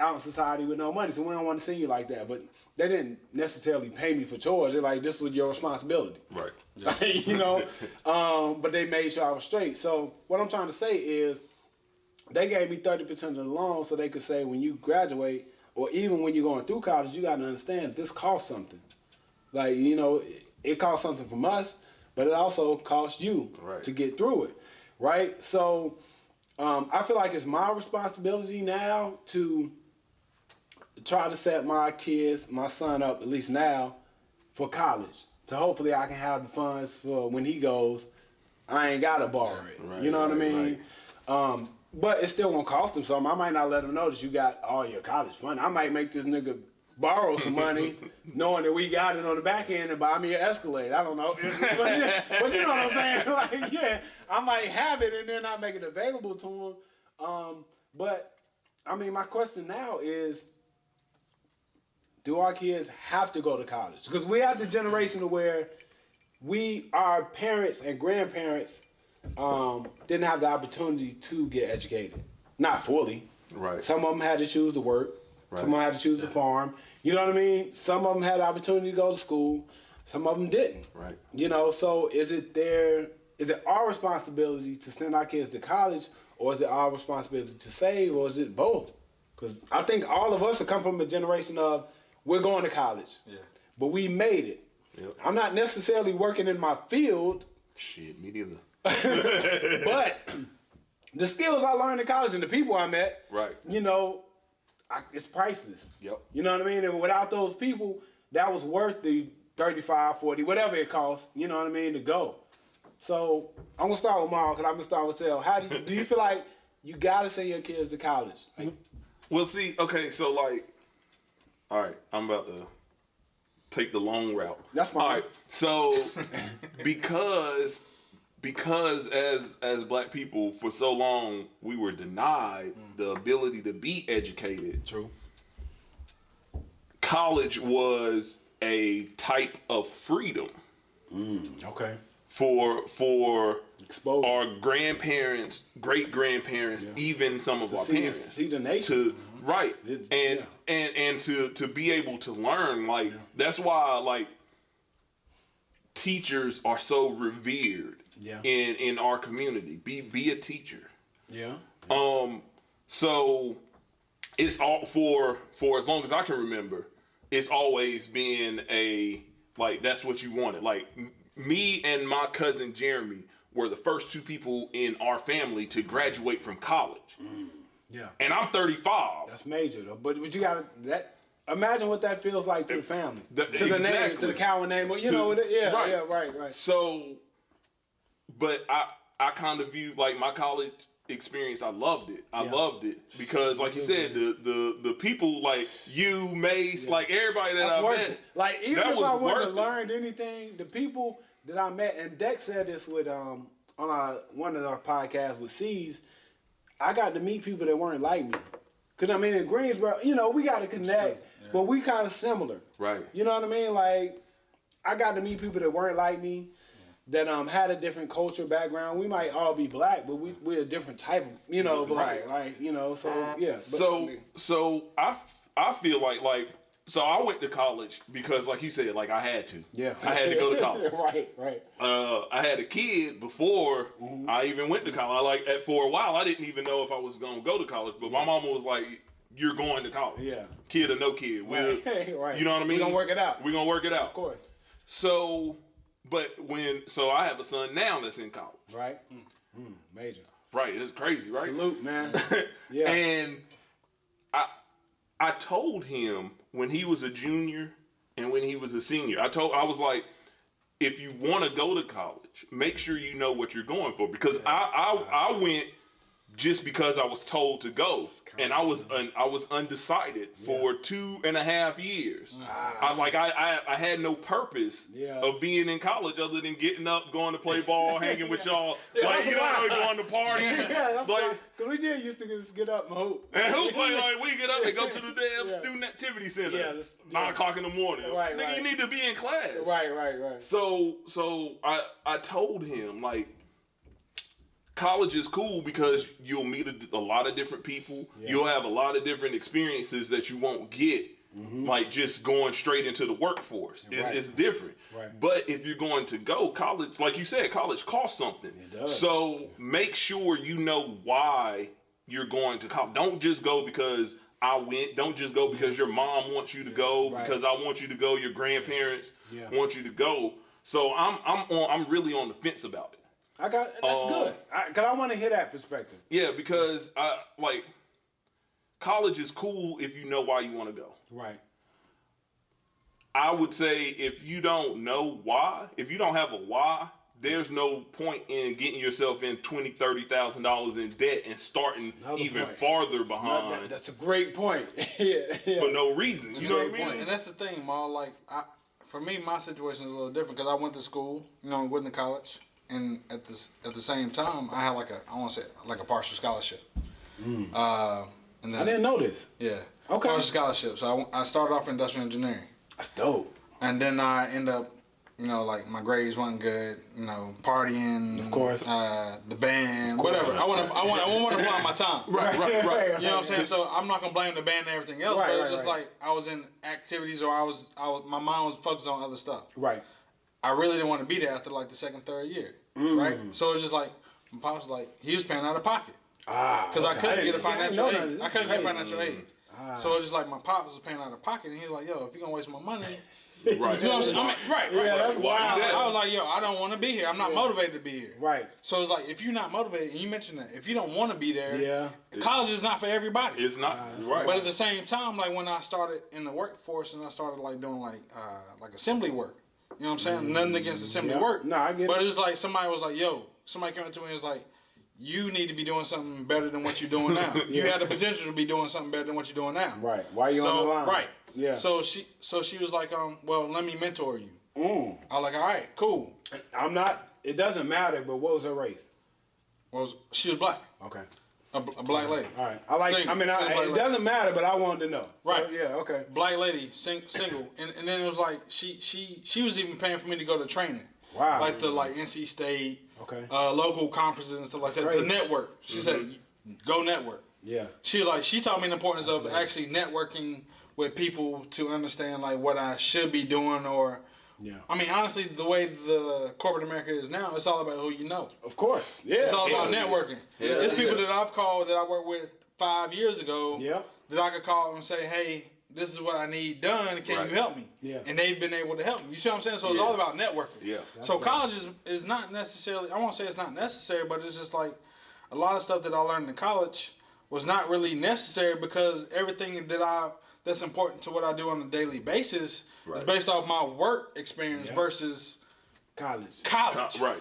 [SPEAKER 1] out in society with no money. So we don't want to see you like that. But they didn't necessarily pay me for chores. They're like, this was your responsibility.
[SPEAKER 2] Right.
[SPEAKER 1] You know? But they made sure I was straight. So what I'm trying to say is they gave me 30% of the loan so they could say when you graduate or even when you're going through college, you got to understand this costs something. Like, you know, it costs something from us, but it also costs you to get through it, right? So I feel like it's my responsibility now to try to set my son up, at least now, for college. So hopefully I can have the funds for when he goes, I ain't got to borrow it.
[SPEAKER 2] Right,
[SPEAKER 1] you know what I mean?
[SPEAKER 2] right.
[SPEAKER 1] But it's still going to cost him something. I might not let him know that you got all your college fund. I might make this nigga borrow some money, knowing that we got it on the back end and buy me an Escalade. I don't know. But you know what I'm saying? Like, yeah, I might have it and then I make it available to them. But, I mean, my question now is, do our kids have to go to college? Because we have the generation where our parents and grandparents didn't have the opportunity to get educated. Not fully.
[SPEAKER 2] Right.
[SPEAKER 1] Some of them had to choose to work.
[SPEAKER 2] Right.
[SPEAKER 1] Some of them had to choose to farm. You know what I mean? Some of them had the opportunity to go to school. Some of them didn't.
[SPEAKER 2] Right.
[SPEAKER 1] You know, so is it our responsibility to send our kids to college, or is it our responsibility to save, or is it both? Because I think all of us have come from a generation of, we're going to college.
[SPEAKER 3] Yeah.
[SPEAKER 1] But we made it.
[SPEAKER 2] Yep.
[SPEAKER 1] I'm not necessarily working in my field,
[SPEAKER 2] Shit, me neither.
[SPEAKER 1] but the skills I learned in college and the people I met,
[SPEAKER 2] Right.
[SPEAKER 1] you know, it's priceless.
[SPEAKER 2] Yep.
[SPEAKER 1] You know what I mean? And without those people, that was worth the 35, 40, whatever it costs, you know what I mean, to go. So I'm going to start with Maul, because I'm going to start with Sel. How do you feel like you got to send your kids to college? Like,
[SPEAKER 2] Well, see, okay, so like, all right, I'm about to take the long route.
[SPEAKER 1] That's fine.
[SPEAKER 2] All right, so because as black people for so long we were denied the ability to be educated.
[SPEAKER 1] True.
[SPEAKER 2] College was a type of freedom
[SPEAKER 1] Okay.
[SPEAKER 2] for
[SPEAKER 1] Exposure.
[SPEAKER 2] our grandparents, great grandparents, even some of our parents.
[SPEAKER 1] See the nation.
[SPEAKER 2] Right.
[SPEAKER 1] It's-
[SPEAKER 2] And to be able to learn, like that's why like teachers are so revered
[SPEAKER 1] Yeah.
[SPEAKER 2] in our community. Be a teacher.
[SPEAKER 1] Yeah.
[SPEAKER 2] So it's all for as long as I can remember, it's always been like that's what you wanted. Like me and my cousin Jeremy were the first two people in our family to graduate from college.
[SPEAKER 1] Yeah.
[SPEAKER 2] And I'm 35.
[SPEAKER 1] That's major, though. But you got to, imagine what that feels like to the family. To the name,
[SPEAKER 2] Exactly.
[SPEAKER 1] to the Cowan name. You
[SPEAKER 2] To-
[SPEAKER 1] know, yeah,
[SPEAKER 2] right.
[SPEAKER 1] yeah, right.
[SPEAKER 2] So, but I kind of view like my college experience. I loved it. I
[SPEAKER 1] Yeah.
[SPEAKER 2] loved it because, like you said, the people like you, Mace, like everybody that
[SPEAKER 1] That's
[SPEAKER 2] I
[SPEAKER 1] worth
[SPEAKER 2] met.
[SPEAKER 1] it. Like, even
[SPEAKER 2] that
[SPEAKER 1] if
[SPEAKER 2] was
[SPEAKER 1] I wouldn't
[SPEAKER 2] worth
[SPEAKER 1] have
[SPEAKER 2] it.
[SPEAKER 1] learned anything, the people that I met, and Dex said this with on one of our podcasts with C's, I got to meet people that weren't like me. Because, I mean, in Greensboro, you know, we got to connect, but we kind of similar.
[SPEAKER 2] Right.
[SPEAKER 1] You know what I mean? Like, I got to meet people that weren't like me, that had a different culture background. We might all be black, but we're a different type of, you know, black. Like, you know, so, yeah. But,
[SPEAKER 2] So I feel like so I went to college because, like you said, like I had to.
[SPEAKER 1] yeah.
[SPEAKER 2] I had to go to college.
[SPEAKER 1] Right.
[SPEAKER 2] I had a kid before I even went to college. For a while, I didn't even know if I was gonna go to college. But my mama was like, "You're going to college,
[SPEAKER 1] Yeah.
[SPEAKER 2] kid or no kid.
[SPEAKER 1] Right.
[SPEAKER 2] You know what I mean?
[SPEAKER 1] We gonna work it out.
[SPEAKER 2] We're gonna work it out,
[SPEAKER 1] Of course.
[SPEAKER 2] So, but so I have a son now that's in college.
[SPEAKER 1] Right? Major.
[SPEAKER 2] Right, it's crazy, right?
[SPEAKER 1] Salute, man. Yeah.
[SPEAKER 2] And I told him when he was a junior and when he was a senior, I was like, if you want to go to college, make sure you know what you're going for. Because I went just because I was told to go, and I was undecided for 2.5 years. I had no purpose of being in college other than getting up, going to play ball, hanging with y'all, like going to party.
[SPEAKER 1] Yeah, that's
[SPEAKER 2] like,
[SPEAKER 1] right. Because we did used to just get up and hoop.
[SPEAKER 2] and hoop, like we get up and go to the damn student activity center.
[SPEAKER 1] Yeah,
[SPEAKER 2] 9 o'clock in the morning.
[SPEAKER 1] Right,
[SPEAKER 2] Nigga,
[SPEAKER 1] right.
[SPEAKER 2] you need to be in class.
[SPEAKER 1] Right.
[SPEAKER 2] So I told him, like, college is cool because you'll meet a lot of different people. Yeah. You'll have a lot of different experiences that you won't get, like just going straight into the workforce. It's different.
[SPEAKER 1] Right.
[SPEAKER 2] But if you're going to go, college, like you said, college costs something.
[SPEAKER 1] It does.
[SPEAKER 2] So make sure you know why you're going to college. Don't just go because I went. Don't just go because your mom wants you to go, because I want you to go, your grandparents want you to go. So I'm really on the fence about it.
[SPEAKER 1] That's good. Because I want to hear that perspective.
[SPEAKER 2] Yeah, because college is cool if you know why you want to go.
[SPEAKER 1] Right.
[SPEAKER 2] I would say if you don't know why, if you don't have a why, there's no point in getting yourself in $20,000-$30,000 in debt and starting even farther behind.
[SPEAKER 1] That's a great point. yeah.
[SPEAKER 2] For no reason. You know what I mean?
[SPEAKER 3] And that's the thing, Ma. Like, for me, my situation is a little different because I went to school, went to college, and at the same time, I had a partial scholarship. And then,
[SPEAKER 1] I didn't know this.
[SPEAKER 3] Yeah.
[SPEAKER 1] Okay.
[SPEAKER 3] Partial scholarship. So I started off in industrial engineering.
[SPEAKER 1] That's dope.
[SPEAKER 3] And then I end up, like my grades weren't good, partying,
[SPEAKER 1] of course,
[SPEAKER 3] the band, whatever. I want to apply my time.
[SPEAKER 2] Right.
[SPEAKER 3] You know what I'm saying? So I'm not gonna blame the band and everything else, but it was just like I was in activities or I was my mind was focused on other stuff.
[SPEAKER 1] Right.
[SPEAKER 3] I really didn't want to be there after like the second, third year. Right. So it was just like my pops was like he was paying out of pocket because I couldn't get a financial aid. I couldn't get financial aid. So it was just like my pops was paying out of pocket, and he was like, "Yo, if you're gonna waste my money."
[SPEAKER 2] Right.
[SPEAKER 3] You know what I'm saying? Right.
[SPEAKER 1] Yeah, that's wild.
[SPEAKER 3] I was like, yo, I don't want to be here. I'm not motivated to be here.
[SPEAKER 1] Right.
[SPEAKER 3] So it's like, if you're not motivated, and you mentioned that, if you don't want to be there, college is not for everybody.
[SPEAKER 2] It's not. Right.
[SPEAKER 3] But at the same time, like when I started in the workforce and I started like doing like assembly work, you know what I'm saying? Nothing against assembly work.
[SPEAKER 1] No, I get it.
[SPEAKER 3] But it's like somebody was like, yo, somebody came up to me and was like, you need to be doing something better than what you're doing now. You had the potential to be doing something better than what you're doing now.
[SPEAKER 1] Right. Why are you on the line?
[SPEAKER 3] Right.
[SPEAKER 1] Yeah.
[SPEAKER 3] So she was like, well, let me mentor you. I was like, all right, cool.
[SPEAKER 1] I'm not. It doesn't matter. But what was her race?
[SPEAKER 3] She was black.
[SPEAKER 1] Okay.
[SPEAKER 3] A black lady.
[SPEAKER 1] All right. I like.
[SPEAKER 3] Single.
[SPEAKER 1] It doesn't matter, but I wanted to know.
[SPEAKER 3] Right.
[SPEAKER 1] So, yeah. Okay.
[SPEAKER 3] Black lady, single, and then it was like she was even paying for me to go to training.
[SPEAKER 1] Wow.
[SPEAKER 3] Like the NC State.
[SPEAKER 1] Okay.
[SPEAKER 3] Local conferences and stuff like that.
[SPEAKER 1] Crazy.
[SPEAKER 3] The network. She said, go network.
[SPEAKER 1] Yeah.
[SPEAKER 3] She was like, she taught me the importance of actually networking with people to understand like what I should be doing or.
[SPEAKER 1] Yeah.
[SPEAKER 3] I mean, honestly, the way the corporate America is now, it's all about who you know.
[SPEAKER 1] Of course. Yeah.
[SPEAKER 3] It's all about networking.
[SPEAKER 2] Yeah.
[SPEAKER 3] It's people that I've called that I worked with 5 years ago.
[SPEAKER 1] Yeah.
[SPEAKER 3] That I could call and say, hey, this is what I need done. Can you help me?
[SPEAKER 1] Yeah.
[SPEAKER 3] And they've been able to help me. You see what I'm saying? So it's all about networking.
[SPEAKER 2] Yeah.
[SPEAKER 3] So college is not necessarily, I won't say it's not necessary, but it's just like a lot of stuff that I learned in college was not really necessary because everything that's important to what I do on a daily basis is based off my work experience versus
[SPEAKER 1] college.
[SPEAKER 2] Right.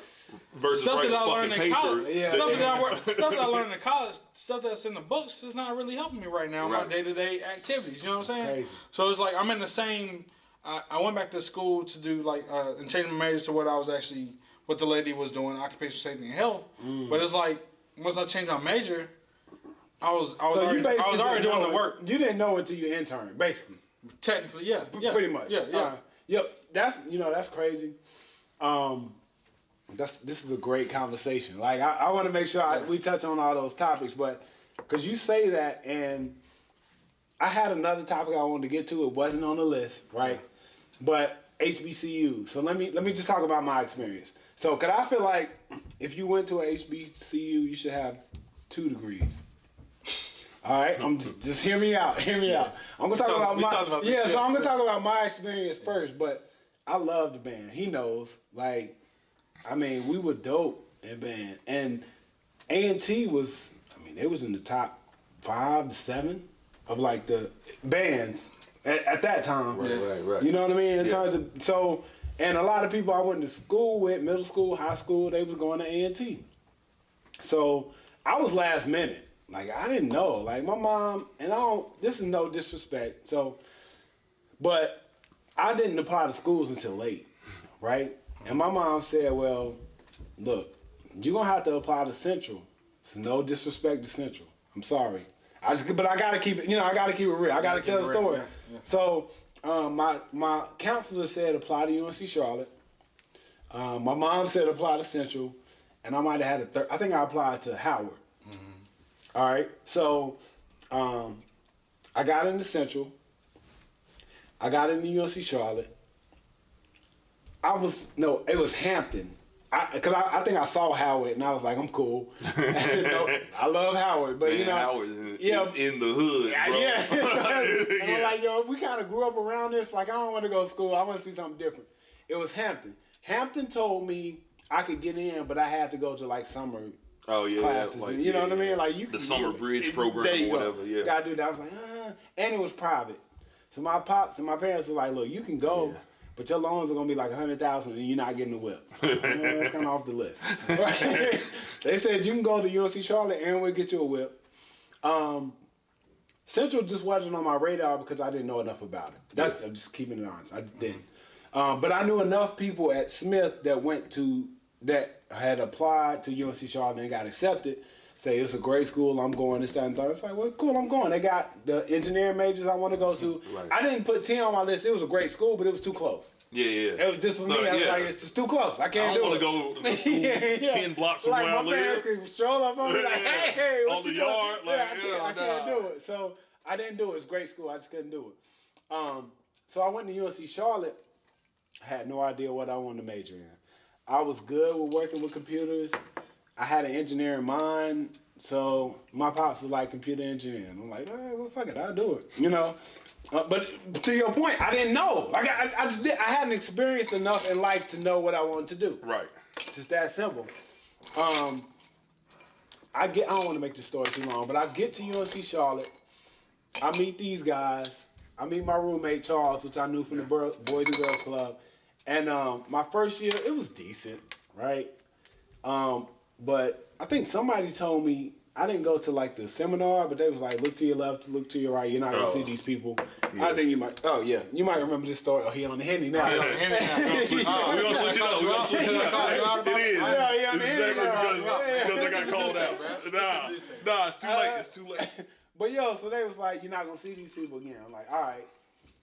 [SPEAKER 2] Versus
[SPEAKER 3] stuff that I learned in college.
[SPEAKER 1] Yeah.
[SPEAKER 3] Stuff that I learned in college, stuff that's in the books is not really helping me right now in my day-to-day activities. You know what I'm saying?
[SPEAKER 1] Crazy.
[SPEAKER 3] So it's like I'm in the same. I went back to school to do and change my major to what the lady was doing, occupational safety and health. But it's like once I changed my major, I was already doing the work.
[SPEAKER 1] You didn't know until you interned, basically.
[SPEAKER 3] Technically, yeah.
[SPEAKER 1] Pretty much.
[SPEAKER 3] Yeah.
[SPEAKER 1] Yep. That's crazy. This is a great conversation. Like I want to make sure we touch on all those topics, but because you say that, and I had another topic I wanted to get to. It wasn't on the list, right? But HBCU. So let me just talk about my experience. So, cause I feel like if you went to a HBCU, you should have 2 degrees. All right, I'm just hear me out. Hear me out. I'm gonna talk about So I'm gonna talk about my experience first. But I love the band. He knows. Like, I mean, we were dope in band, and A&T was. I mean, they was in the top 5 to 7 of like the bands at that time.
[SPEAKER 2] Right.
[SPEAKER 1] You know what I mean? In terms of and a lot of people I went to school with, middle school, high school, they was going to A&T. So I was last minute. Like, I didn't know. Like, my mom, and this is no disrespect, but I didn't apply to schools until late, right? And my mom said, well, look, you're going to have to apply to Central. It's no disrespect to Central. I'm sorry. But I got to keep it, I got to keep it real. I got to tell the story. Yeah. So, my counselor said apply to UNC Charlotte. My mom said apply to Central. And I might have had I think I applied to Howard. All right, so I got into Central. I got into UNC Charlotte. It was Hampton. Because I think I saw Howard and I was like, I'm cool. I love Howard, but
[SPEAKER 2] Howard is in the hood, bro.
[SPEAKER 1] Yeah. And I'm like, yo, we kind of grew up around this. Like, I don't want to go to school. I want to see something different. It was Hampton. Hampton told me I could get in, but I had to go to like summer classes.
[SPEAKER 2] Like,
[SPEAKER 1] you know what I mean? Like
[SPEAKER 2] the summer bridge program or whatever. Yeah,
[SPEAKER 1] gotta do that. I was like, and it was private. So my pops and my parents were like, look, you can go, but your loans are gonna be like $100,000 and you're not getting the whip. That's kind of off the list. Right? They said you can go to UNC Charlotte and we'll get you a whip. Central just wasn't on my radar because I didn't know enough about it. I'm just keeping it honest. I didn't. But I knew enough people at Smith that had applied to UNC Charlotte and got accepted. Say it's a great school. I'm going this, that, and third. It's like, well, cool. I'm going. They got the engineering majors I want to go to. Right. I didn't put 10 on my list. It was a great school, but it was too close.
[SPEAKER 2] Yeah.
[SPEAKER 1] It was just for me. I was like, it's just too close. I can't do it.
[SPEAKER 2] I don't want to go to school 10 blocks from where I live.
[SPEAKER 1] My parents can stroll up on me like, hey, what
[SPEAKER 2] on
[SPEAKER 1] you
[SPEAKER 2] the
[SPEAKER 1] doing?
[SPEAKER 2] yard.
[SPEAKER 1] I can't do it. So I didn't do it. It's a great school. I just couldn't do it. So I went to UNC Charlotte. I had no idea what I wanted to major in. I was good with working with computers. I had an engineering mind. So my pops was like computer engineering. I'm like, well, fuck it, I'll do it. But to your point, I didn't know. I hadn't experienced enough in life to know what I wanted to do.
[SPEAKER 2] Right.
[SPEAKER 1] Just that simple. I don't want to make this story too long, but I get to UNC Charlotte. I meet these guys. I meet my roommate Charles, which I knew from the Boys and Girls Club. And my first year, it was decent, right? But I think somebody told me, I didn't go to like the seminar, but they was like, look to your left, look to your right. You're not going to see these people. Yeah. I think you might, you might remember this story. Oh, he on the Henny now.
[SPEAKER 2] We're going to switch it up. We're going to switch it up. It is.
[SPEAKER 1] Yeah, on the Henny
[SPEAKER 2] because I got called out. Nah, it's too late. It's too late.
[SPEAKER 1] But so they was like, you're not going to see these people again. I'm like, all right.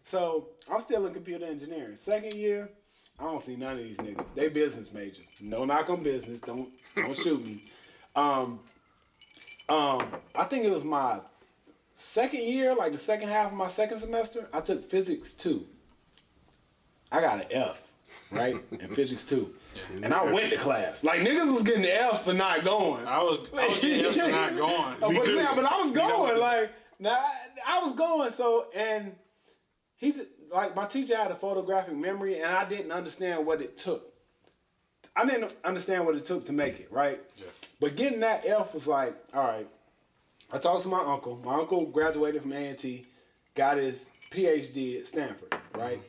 [SPEAKER 1] So I'm still in computer engineering. Second year, I don't see none of these niggas. They business majors. No knock on business. Don't shoot me. I think it was my second year, like the second half of my second semester, I took physics 2. I got an F, right? In physics 2. And I went to class. Like niggas was getting the Fs for not going.
[SPEAKER 3] I was getting Fs for not going.
[SPEAKER 1] But I was going. I was going. So, and he just, like my teacher had a photographic memory, and I didn't understand what it took. I didn't understand what it took to make it, right? Yeah. But getting that F was like, all right. I talked to my uncle. My uncle graduated from A&T, got his PhD at Stanford, right?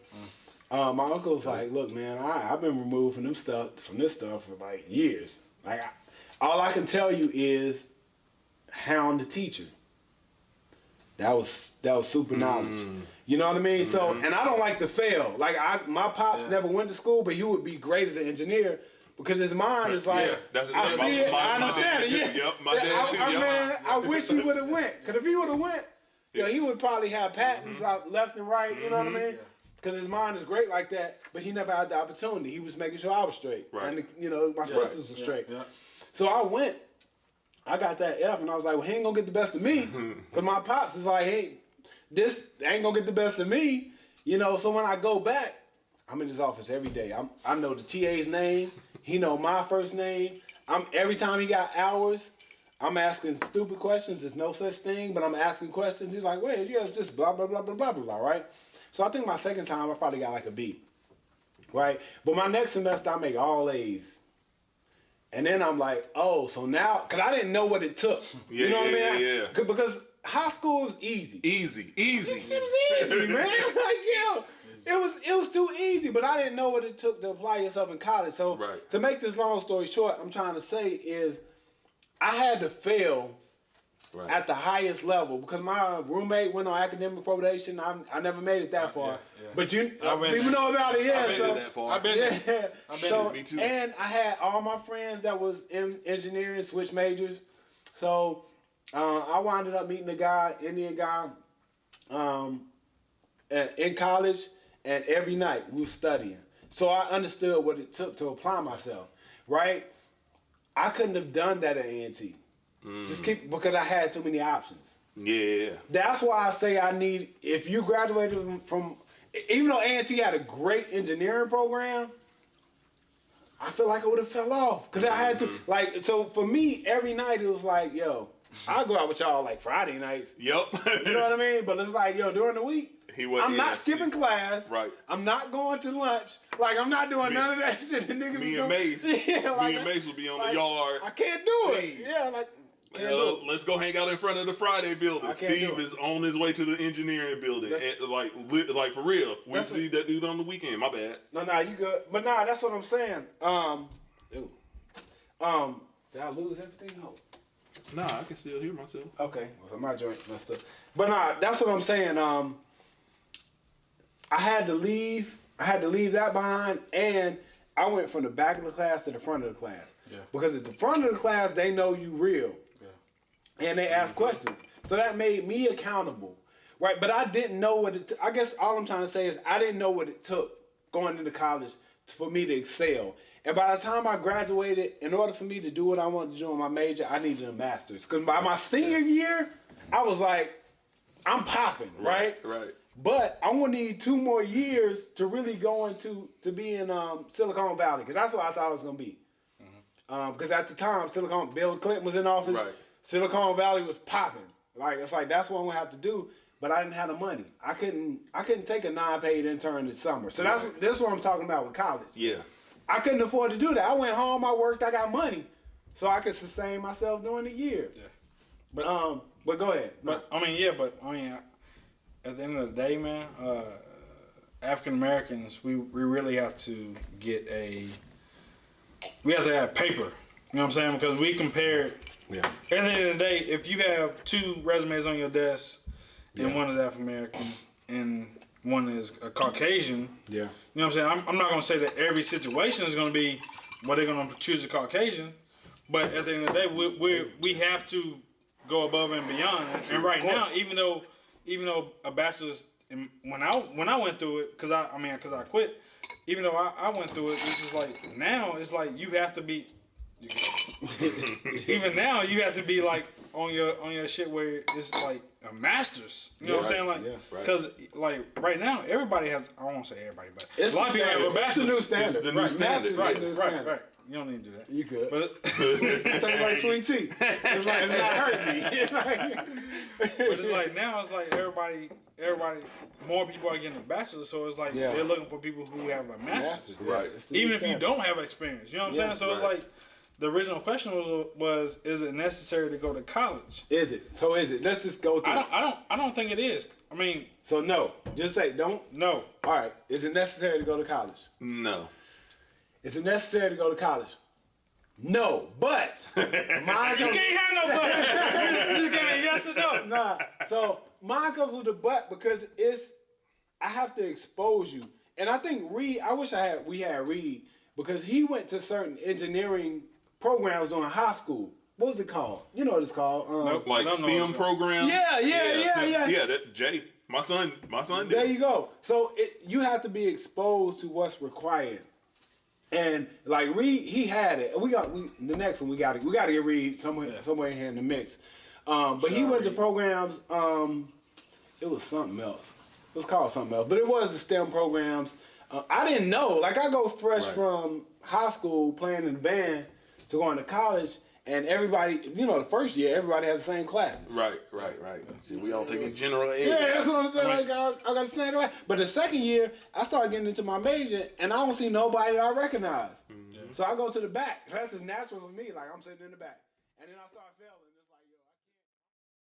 [SPEAKER 1] My uncle was like, look, man, I've been removed from this stuff for like years. Like, all I can tell you is hound the teacher. That was super knowledge. You know what I mean? So, and I don't like to fail. Like, my pops never went to school, but he would be great as an engineer because his mind is like, I see it, I understand it.
[SPEAKER 2] Yep, my dad too.
[SPEAKER 1] Man, I wish he would have went. Because if he would have went, he would probably have patents out left and right. You know what I mean? Because his mind is great like that, but he never had the opportunity. He was making sure I was straight, and my sisters were straight. Yeah. So I went. I got that F, and I was like, well, he ain't gonna get the best of me. Because my pops is like, hey, this ain't gonna get the best of me. So when I go back, I'm in his office every day. I know the TA's name. He know my first name. Every time he got hours, I'm asking stupid questions. There's no such thing, but I'm asking questions. He's like, wait, it's just blah, blah, blah, blah, blah, blah, right? So I think my second time, I probably got like a B, right? But my next semester, I make all A's. And then I'm like, oh, so now, because I didn't know what it took. You know what I mean?
[SPEAKER 2] Yeah.
[SPEAKER 1] Because high school was easy.
[SPEAKER 2] Easy.
[SPEAKER 1] It was easy, man. It was too easy, but I didn't know what it took to apply yourself in college. So to make this long story short, I'm trying to say is I had to fail at the highest level because my roommate went on academic probation. I never made it that far. Yeah. But people know about it,
[SPEAKER 2] I've been that far.
[SPEAKER 1] I've been there.
[SPEAKER 2] Me too.
[SPEAKER 1] And I had all my friends that was in engineering switch majors. So I wound up meeting a Indian guy, in college, and every night we were studying. So I understood what it took to apply myself, right? I couldn't have done that at A&T. Because I had too many options.
[SPEAKER 2] Yeah.
[SPEAKER 1] That's why I say if you graduated from, even though A&T had a great engineering program, I feel like I would have fell off. Because I had to, so for me, every night it was like, yo, I'll go out with y'all like Friday nights.
[SPEAKER 2] Yep.
[SPEAKER 1] You know what I mean? But it's like, yo, during the week, I'm not skipping class.
[SPEAKER 2] Right.
[SPEAKER 1] I'm not going to lunch. Like, I'm not doing none of that shit. The niggas
[SPEAKER 2] me and Mace. Me and Mace will be on the yard.
[SPEAKER 1] I can't do it. Yeah, Can't do it.
[SPEAKER 2] Let's go hang out in front of the Friday building.
[SPEAKER 1] I can't
[SPEAKER 2] Steve
[SPEAKER 1] do it.
[SPEAKER 2] is on his way to the engineering building. Like for real. We
[SPEAKER 1] That's
[SPEAKER 2] see that dude on the weekend. My bad.
[SPEAKER 1] No, you good. But nah, that's what I'm saying. Did I lose everything? No.
[SPEAKER 2] Nah, I can still hear myself.
[SPEAKER 1] Okay, well, my joint messed up. But nah, that's what I'm saying. I had to leave. I had to leave that behind, and I went from the back of the class to the front of the class.
[SPEAKER 3] Yeah.
[SPEAKER 1] Because at the front of the class, they know you real. Yeah. And they ask questions. So that made me accountable. Right? But I didn't know what it I guess all I'm trying to say is I didn't know what it took going into college for me to excel. And by the time I graduated, in order for me to do what I wanted to do in my major, I needed a master's. Because by my senior year, I was like, I'm popping, right?
[SPEAKER 2] Right.
[SPEAKER 1] But I'm gonna need 2 more years to really go into to be in Silicon Valley, because that's what I thought it was gonna be. Because at the time, Bill Clinton was in office.
[SPEAKER 2] Right.
[SPEAKER 1] Silicon Valley was popping. Like it's like that's what I'm gonna have to do. But I didn't have the money. I couldn't take a non-paid intern this summer. So that's what I'm talking about with college.
[SPEAKER 2] Yeah.
[SPEAKER 1] I couldn't afford to do that. I went home, I worked, I got money, so I could sustain myself during the year.
[SPEAKER 3] Yeah.
[SPEAKER 1] But go ahead.
[SPEAKER 3] But at the end of the day, man, African Americans, we really have to we have to have paper. You know what I'm saying? Because we compare.
[SPEAKER 1] Yeah.
[SPEAKER 3] At the end of the day, if you have 2 resumes on your desk, and one is African American and one is a Caucasian.
[SPEAKER 1] Yeah.
[SPEAKER 3] You know what I'm saying? I'm not going to say that every situation is going to be where they're going to choose a Caucasian, but at the end of the day, we have to go above and beyond. And right now, even though a bachelor's, when I went through it, because I quit, even though I went through it, it's just like now it's like you have to be. Even now, you have to be like on your shit where it's like a master's. You know what I'm saying? Like, because like right now, everybody has. I won't say everybody, but
[SPEAKER 1] It's
[SPEAKER 3] a lot of people have a bachelor's.
[SPEAKER 1] It's the new standard.
[SPEAKER 2] It's the new standard.
[SPEAKER 3] Right. You don't need to do that.
[SPEAKER 1] You good.
[SPEAKER 3] But
[SPEAKER 1] It tastes like sweet tea. It's not hurting me.
[SPEAKER 3] but it's like now it's like everybody, more people are getting a bachelor's, so it's like they're looking for people who have a master's.
[SPEAKER 2] Right.
[SPEAKER 3] Even if you don't have experience, you know what I'm saying? So it's like the original question was is it necessary to go to college?
[SPEAKER 1] Is it? So is it? Let's just go through.
[SPEAKER 3] I don't think it is. I mean,
[SPEAKER 1] So no. Just say don't.
[SPEAKER 3] no.
[SPEAKER 1] All right. Is it necessary to go to college?
[SPEAKER 2] No.
[SPEAKER 1] Is it necessary to go to college? No. But
[SPEAKER 3] You can't have no but. You just give me a yes or no.
[SPEAKER 1] nah. So mine comes with the but because I have to expose you. And I think Reed, I wish we had Reed because he went to certain engineering programs during high school. What was it called? You know what it's called?
[SPEAKER 3] Nope.
[SPEAKER 2] Like
[SPEAKER 3] I don't know
[SPEAKER 2] STEM
[SPEAKER 3] what's
[SPEAKER 2] program.
[SPEAKER 1] Yeah.
[SPEAKER 2] Yeah, that Jay. My son did.
[SPEAKER 1] There you go. So you have to be exposed to what's required. And like Reed, he had it. The next one we got to get Reed somewhere in here in the mix. But he went to programs. It was something else. It was called something else, but it was the STEM programs. I didn't know. Like I go fresh from high school playing in the band to going to college, and everybody, the first year everybody has the same classes.
[SPEAKER 2] Right. We all taking general ed.
[SPEAKER 1] Yeah, that's what I'm saying. Like I got the same class. But the second year, I started getting into my major, and I don't see nobody that I recognize. So I go to the back. That's just natural for me. Like I'm sitting in the back, and then I start failing.